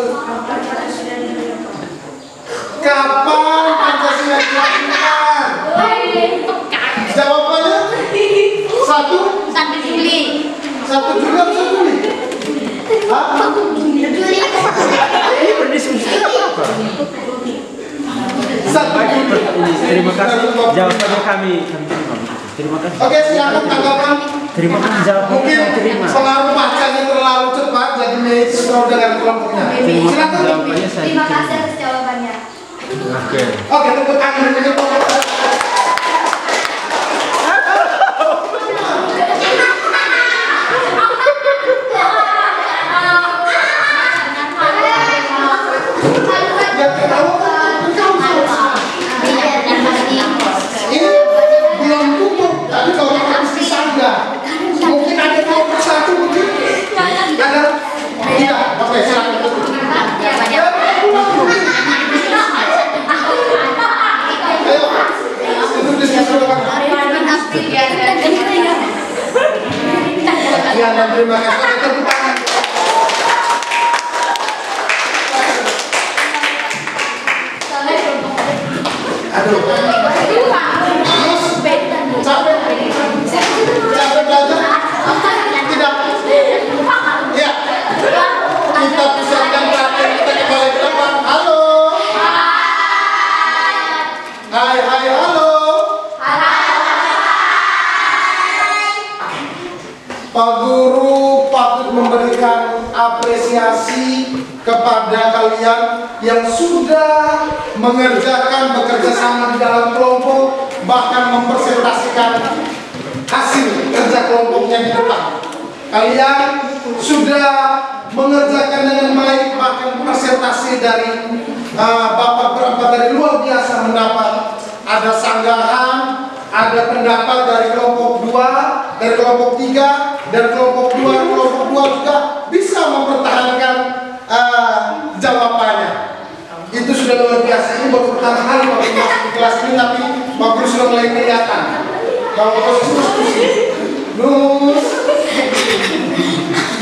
Kapan Pancasila dilahirkan? Jawabannya 1 Juli. 1 Juli atau 1 Juli? Hah? ini berdiskusi apa? 1 Juli. Terima kasih jawabannya kami terima. Terima kasih. Oke, silakan tanggapan. Terima kasih jawabannya Mungkin saya terima. pengaruh bacanya terlalu cepat jadi misro dengan kelompoknya. Silakan. Jawabannya saya Terima kasih terima. atas jawabannya. Oke. Oke, tepuk tangan untuk kelompok. Yang ketawa kan kamu ini belum tutup, tapi kalau harus disanggah mungkin ada kelompok 1 mungkin ada tidak. Oke, silakan tutup. Ayo, itu diskusi dengan ya, dan terima kasih. Tepuk tangan. Aduh, capek belajar? Tidak. Ya, kita pusatkan perhatian kita kembali ke depan. Halo. Hai, halo. Pak Guru patut memberikan apresiasi kepada kalian yang sudah bekerja sama di dalam kelompok, bahkan mempresentasikan hasil kerja kelompoknya di depan. Kalian sudah mengerjakan dengan baik, bahkan presentasi dari Bapak berempat dari luar biasa mendapat. Ada sanggahan, ada pendapat dari kelompok 2, dari kelompok 3, dan kelompok 2. Kelompok 2 juga bisa mempertahankan jawabannya. Itu sudah luar biasa. Ini baru pertama kali waktu masuk di kelas ini, tapi Pak Guru sudah mulai kelihatan bahwa proses diskusi.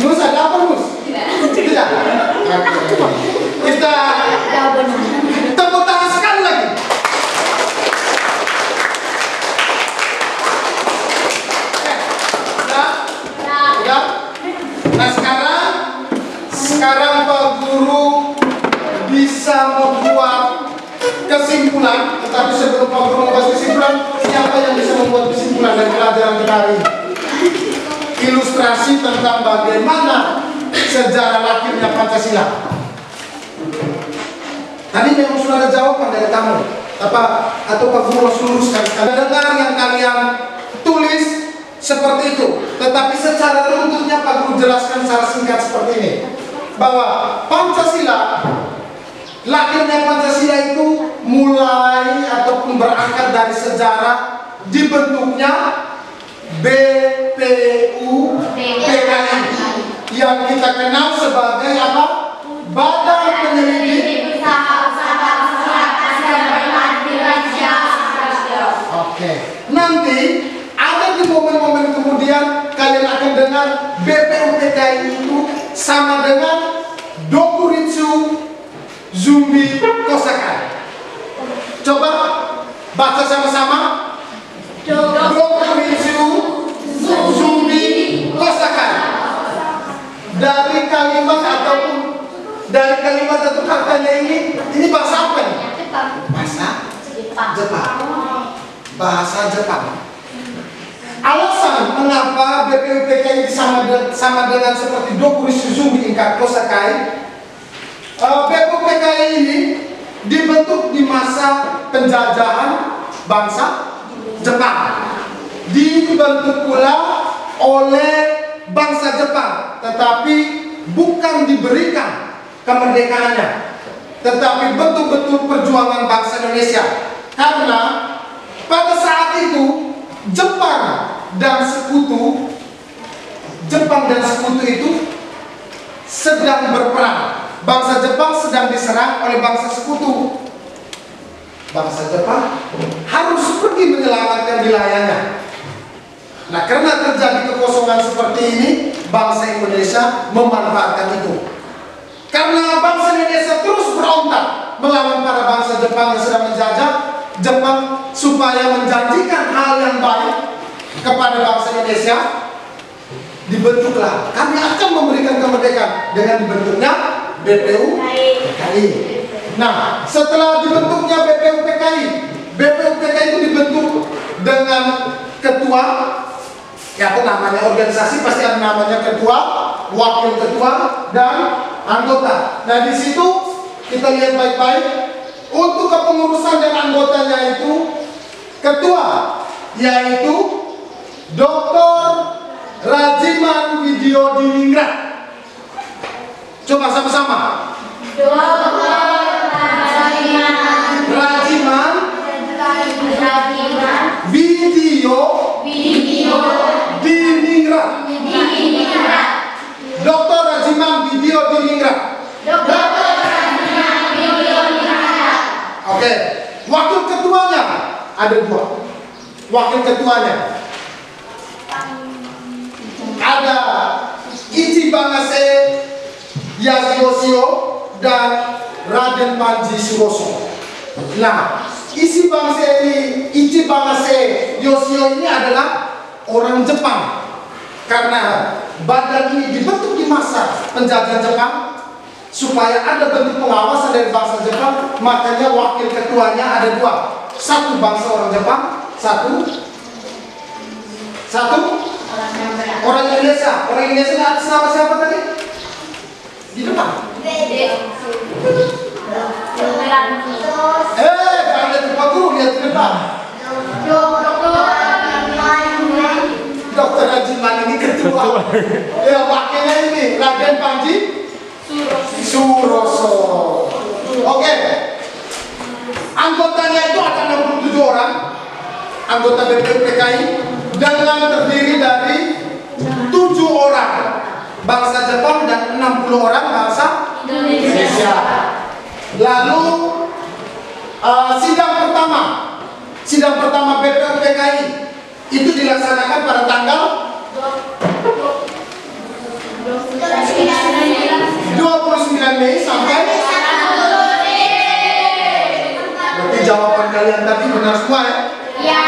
Nus ada apa Nus? Tidak. Kita tepuk tangan sekali lagi. Ya. Nah sekarang Pak Guru bisa membuat kesimpulan, tetapi sebelum Pak Guru membuat kesimpulan, siapa yang bisa membuat kesimpulan dari pelajaran kita hari ini? Ilustrasi tentang bagaimana sejarah lahirnya Pancasila. Tadi memang sudah ada jawaban dari kamu, atau Pak Guru harus luruskan sekali. Dengar yang kalian tulis seperti itu, tetapi secara runtutnya Pak Guru jelaskan secara singkat seperti ini, bahwa Pancasila, lahirnya Pancasila itu mulai ataupun berangkat dari sejarah dibentuknya BPUPKI yang kita kenal sebagai apa? Badan Penyelidik sama dengan Dokuritsu Zumbi Kosakai. Coba baca sama-sama. Dokuritsu Zumbi Kosakai. Dari kalimat atau katanya ini bahasa apa nih? Bahasa Jepang. Bahasa Jepang. Alasan mengapa BPUPK ini sama dengan seperti Dokuritsu Zumbi Kosakai. BPUPK ini dibentuk di masa penjajahan bangsa Jepang. Dibentuk pula oleh bangsa Jepang, tetapi bukan diberikan kemerdekaannya, tetapi betul-betul perjuangan bangsa Indonesia. Karena pada saat itu Jepang dan sekutu itu sedang berperang. Bangsa Jepang sedang diserang oleh bangsa sekutu. Bangsa Jepang harus pergi menyelamatkan wilayahnya. Nah, karena terjadi kekosongan seperti ini, bangsa Indonesia memanfaatkan itu. Karena bangsa Indonesia terus berontak melawan para bangsa Jepang yang sedang menjajah Jepang supaya menjanjikan hal yang baik kepada bangsa Indonesia, dibentuklah kami akan memberikan kemerdekaan dengan dibentuknya BPUPKI. Nah, setelah dibentuknya BPUPKI itu dibentuk dengan ketua, ya namanya organisasi pasti ada namanya ketua, wakil ketua, dan anggota. Nah, di situ kita lihat baik-baik. Untuk kepengurusan dan anggotanya itu ketua, yaitu Dr. Rajiman Widyodiningrat. Coba sama-sama. Rajiman Widyodiningrat. Dr. Rajiman Widyodiningrat. Oke, wakil ketuanya ada 2. Wakil ketuanya ada Ichibangase Yasuyoshio dan Raden Panji Suroso. Nah, Ichibangase Yoshio ini adalah orang Jepang. Karena badan ini dibentuk di masa penjajahan Jepang supaya ada bentuk pengawasan dari bangsa Jepang, makanya wakil ketuanya ada 2. Satu bangsa orang Jepang, satu orang Indonesia. Orang Indonesia atas nama siapa tadi? Di depan. Jangan lihat Pak Guru, lihat di depan. Dr. Rajiman ini ketua. Ya, wakilnya ini Raden Panji Suroso. Oke. Anggotanya itu ada 67 orang. Anggota BPUPKI dengan terdiri dari 7 orang bangsa Jepang dan 60 orang bangsa Indonesia. Lalu sidang pertama BPUPKI itu dilaksanakan pada tanggal 29 Mei sampai. Berarti jawaban kalian tadi benar semua ya? Ya.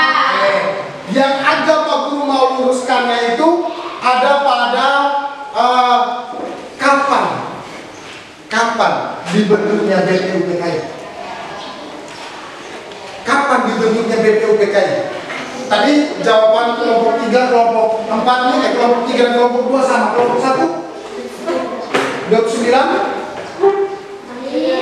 Yang agak Pak Guru mau luruskannya itu ada pada kapan dibentuknya BPUPKI? Kapan dibentuknya BPUPKI? Tadi jawaban kelompok 3, kelompok 4 nih, kelompok 3 dan kelompok 2 sama. Kelompok 1 29? Ya,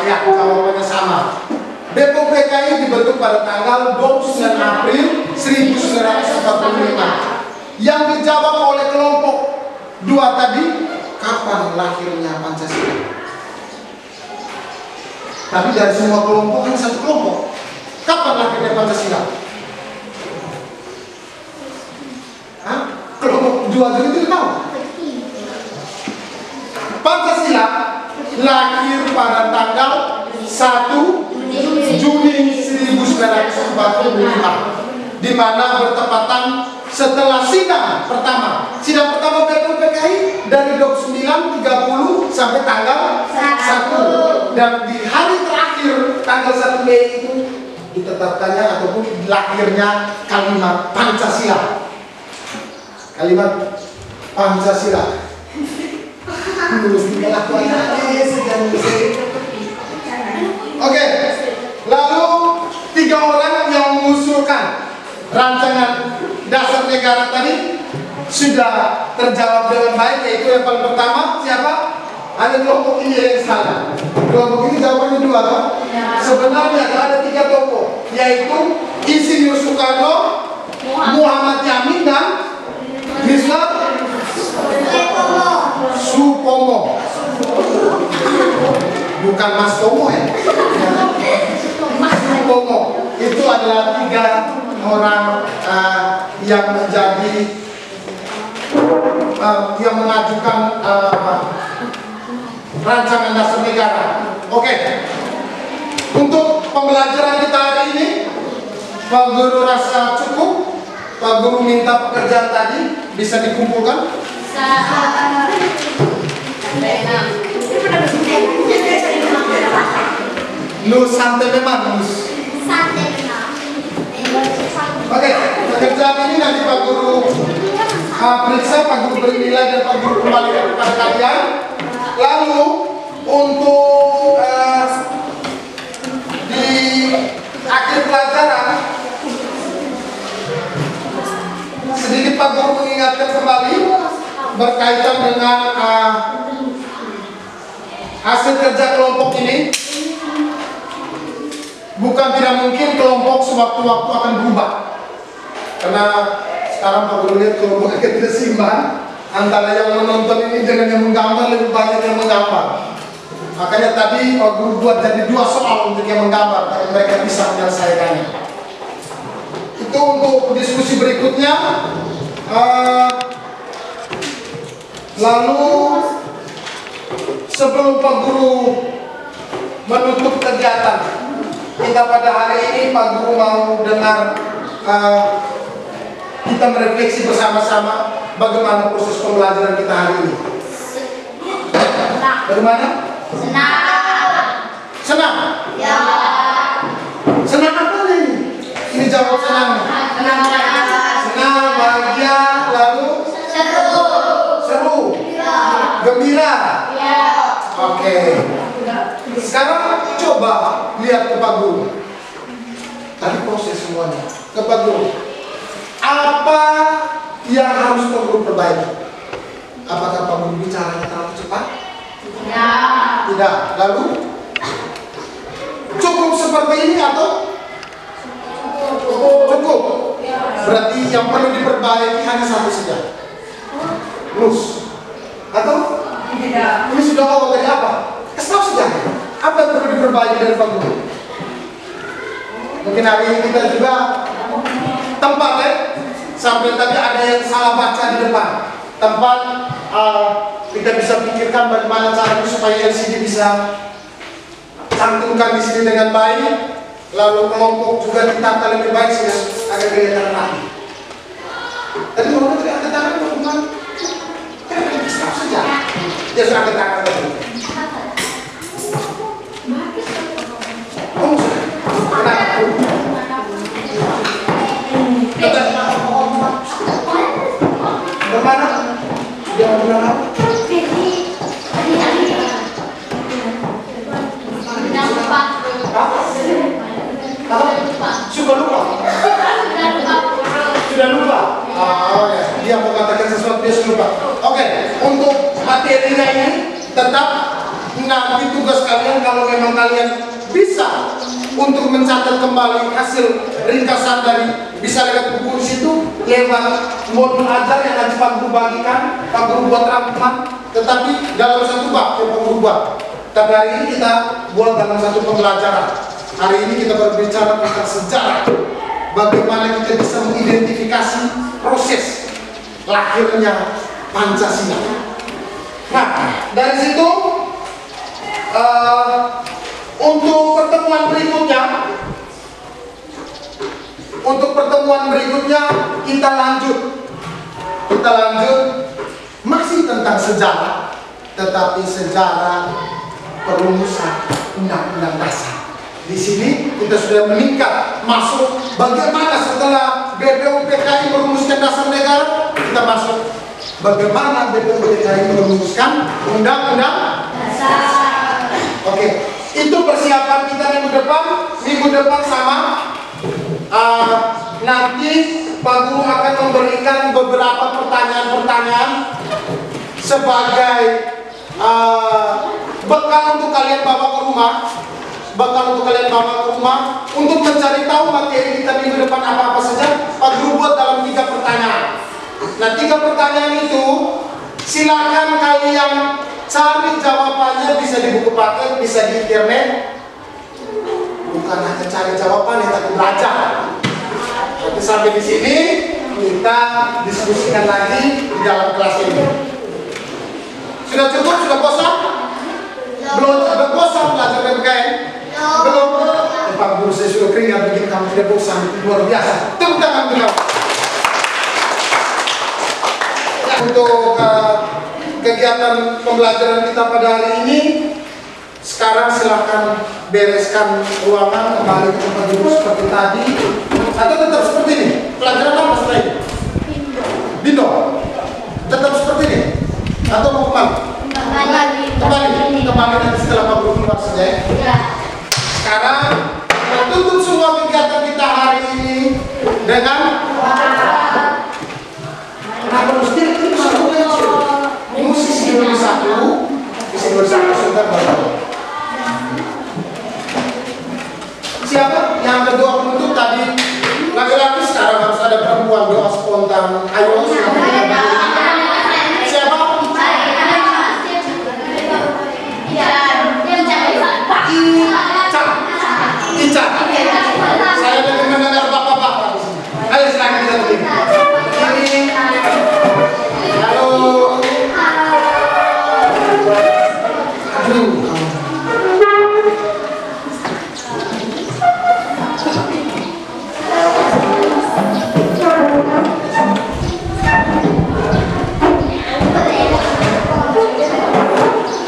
jawabannya sama. BPUPKI dibentuk pada tanggal 29 April 1945. Yang dijawab oleh kelompok 2 tadi, kapan lahirnya Pancasila? Tapi dari semua kelompok kan satu kelompok. Kapan lahirnya Pancasila? Hah? Kelompok 2 itu tahu? Pancasila lahir pada tanggal 1 Juni 1945, di mana bertepatan setelah sidang pertama BPUPKI dari 29, 30 sampai tanggal 1. Dan di hari terakhir tanggal 1 Mei itu ditetapkannya ataupun lahirnya kalimat Pancasila. Kalimat Pancasila. Oke, lalu 3 orang yang mengusulkan rancangan dasar negara tadi sudah terjawab dengan baik, yaitu yang paling pertama siapa? Ada kelompok ini yang salah. Kelompok ini jawabannya 2 kan? Sebenarnya ada 3 tokoh, yaitu Insinyur Soekarno, Muhammad Yamin dan Mr. Supomo. Bukan Mas Tomo ya. Supomo itu adalah 3 orang yang menjadi yang mengajukan rancangan dasar negara. Oke. Untuk pembelajaran kita hari ini, Pak Guru rasa cukup? Pak Guru minta pekerjaan tadi bisa dikumpulkan? Lu santai memang, Mus. Oke, pekerjaan ini nanti Pak Guru periksa, Pak Guru bernilai dan Pak Guru kembalikan kepada kalian. Lalu untuk di akhir pelajaran sedikit Pak Guru mengingatkan kembali berkaitan dengan hasil kerja kelompok ini. Bukan tidak mungkin kelompok sewaktu-waktu akan berubah, karena sekarang Pak Guru lihat kelompok agak tidak seimbang antara yang menonton ini dengan yang menggambar, lebih banyak yang menggambar. Makanya tadi Pak Guru buat jadi 2 soal untuk yang menggambar, agar mereka bisa menyelesaikannya. Itu untuk diskusi berikutnya. Lalu sebelum Pak Guru menutup kegiatan kita pada hari ini, Pak Guru mau dengar kita merefleksi bersama-sama bagaimana proses pembelajaran kita hari ini. Bagaimana? Senang? Ya. Senang apa nih? Ini jawab senang. Senang, bahagia, lalu? Seru. Gembira? Oke. Sekarang coba lihat ke Pak Guru. Tadi proses semuanya. Ke Pak Guru. Apa yang harus Pak Guru perbaiki? Apakah Pak Guru bicaranya terlalu cepat? Tidak. Lalu? Cukup seperti ini atau? Cukup. Berarti yang perlu diperbaiki hanya satu saja. Lus. Atau? Ini sudah awal dari apa? Kesal saja. Apa yang perlu diperbaiki dari Pak Guru? Mungkin hari ini kita juga tempat ya. Sampai tadi ada yang salah baca di depan. Tempat kita bisa pikirkan bagaimana caranya supaya LCD bisa cantumkan di sini dengan baik. Lalu kelompok juga ditata lebih baik sehingga agak kelihatan rapi. Tadi orang tadi angkat tangan teman-teman. Kesal saja. Dia sudah angkat tangan tadi. Bagaimana? Jangan benar. Sudah lupa. Sudah lupa. Oh ya, dia mau katakan sesuatu dia sudah lupa. Oke, untuk materinya ini tetap nanti tugas kalian kalau memang kalian bisa untuk mencatat kembali hasil ringkasan dari bisa lihat buku di situ lewat modul ajar yang nanti Pak Guru bagikan, Pak Guru buat rangkuman, tetapi dalam satu bab yang Pak Guru buat. Tapi hari ini kita buat dalam satu pembelajaran. Hari ini kita berbicara tentang sejarah, bagaimana kita bisa mengidentifikasi proses lahirnya Pancasila. Nah, dari situ untuk pertemuan berikutnya kita lanjut masih tentang sejarah, tetapi sejarah perumusan Undang-Undang Dasar. Di sini kita sudah meningkat masuk bagaimana setelah BPUPKI merumuskan dasar negara, kita masuk bagaimana BPUPKI merumuskan Undang-Undang Dasar. Oke, itu persiapan kita minggu depan. Minggu depan sama. Nanti Pak Guru akan memberikan beberapa pertanyaan-pertanyaan sebagai bekal untuk kalian bawa ke rumah. Untuk mencari tahu materi kita minggu depan apa-apa saja. Pak Guru buat dalam 3 pertanyaan. Nah, 3 pertanyaan itu silakan kalian cari jawabannya, bisa di buku paket, bisa di internet. Bukan hanya cari jawabannya, tapi belajar. Nanti sampai di sini kita diskusikan lagi di dalam kelas ini. Sudah cukup? Sudah bosan? Belum bosan belajar PPKN? Belum? Pak Guru, saya sudah keringat bikin kamu tidak bosan. Luar biasa. Tepuk tangan dulu. Untuk kegiatan pembelajaran kita pada hari ini, sekarang silahkan bereskan ruangan, kembali ke tempat duduk seperti tadi, atau tetap seperti ini. Pelajaran apa setelah ini? Bindo. Tetap seperti ini atau mau kembali nanti setelah Pak Guru keluar saja ya. Sekarang kita tutup semua kegiatan kita hari ini dengan musisi dulu satu, sebentar baru. Siapa yang kedua penutup tadi? Laki-laki, sekarang harus ada perempuan doa spontan. Ayo silakan. Siapa? Ica. Saya lebih mendengar bapak-bapak di sini. Ayo silakan kita berdiri. Halo. Aduh.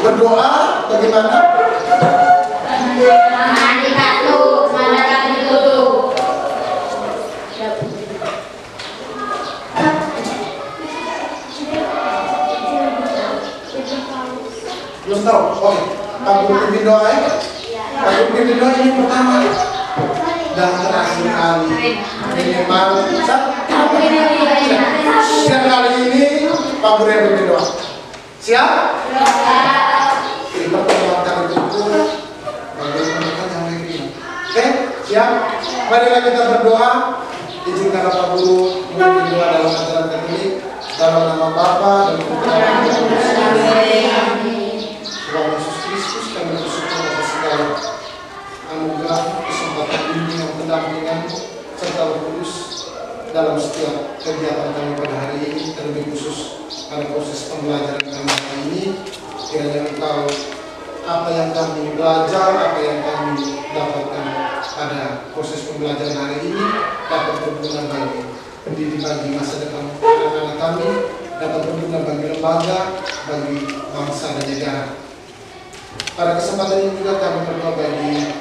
Berdoa bagaimana? Belum tahu? Oke. Pak Guru pimpin doa ya? Pak Guru pimpin doa ini pertama dan terakhir kali. Minimal setiap kali ini Pak Guru yang pimpin doa. Siap? Ini pertemuan kami tutup. Oke, siap? Marilah kita berdoa. Izinkanlah Pak Guru memimpin doa dalam acara kali ini dalam nama Bapa dan Putra dan Roh Kudus. Tuhan Yesus Kristus, kami bersyukur atas segala anugerah, kesempatan bimbingan, pendampingan serta Roh Kudus dalam setiap kegiatan kami pada hari ini, terlebih khusus pada proses pembelajaran kami hari ini. Kiranya Engkau, apa yang kami belajar, apa yang kami dapatkan pada proses pembelajaran hari ini dapat berguna bagi pendidik, bagi masa depan anak-anak kami, dapat berguna bagi lembaga, bagi bangsa dan negara. Pada kesempatan ini juga kami berdoa bagi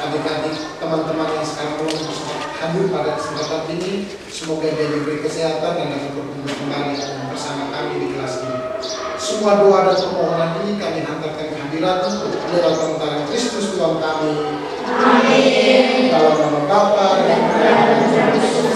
adik-adik, teman-teman yang sekarang belum hadir pada kesempatan ini. Semoga dia diberi kesehatan dan dapat berkumpul kembali bersama kami di kelas ini. Semua doa dan permohonan ini kami hantarkan kehadiran lewat pengetahuan Kristus Tuhan kami. Amin. Dalam nama Bapa dan Putra dan Roh Kudus.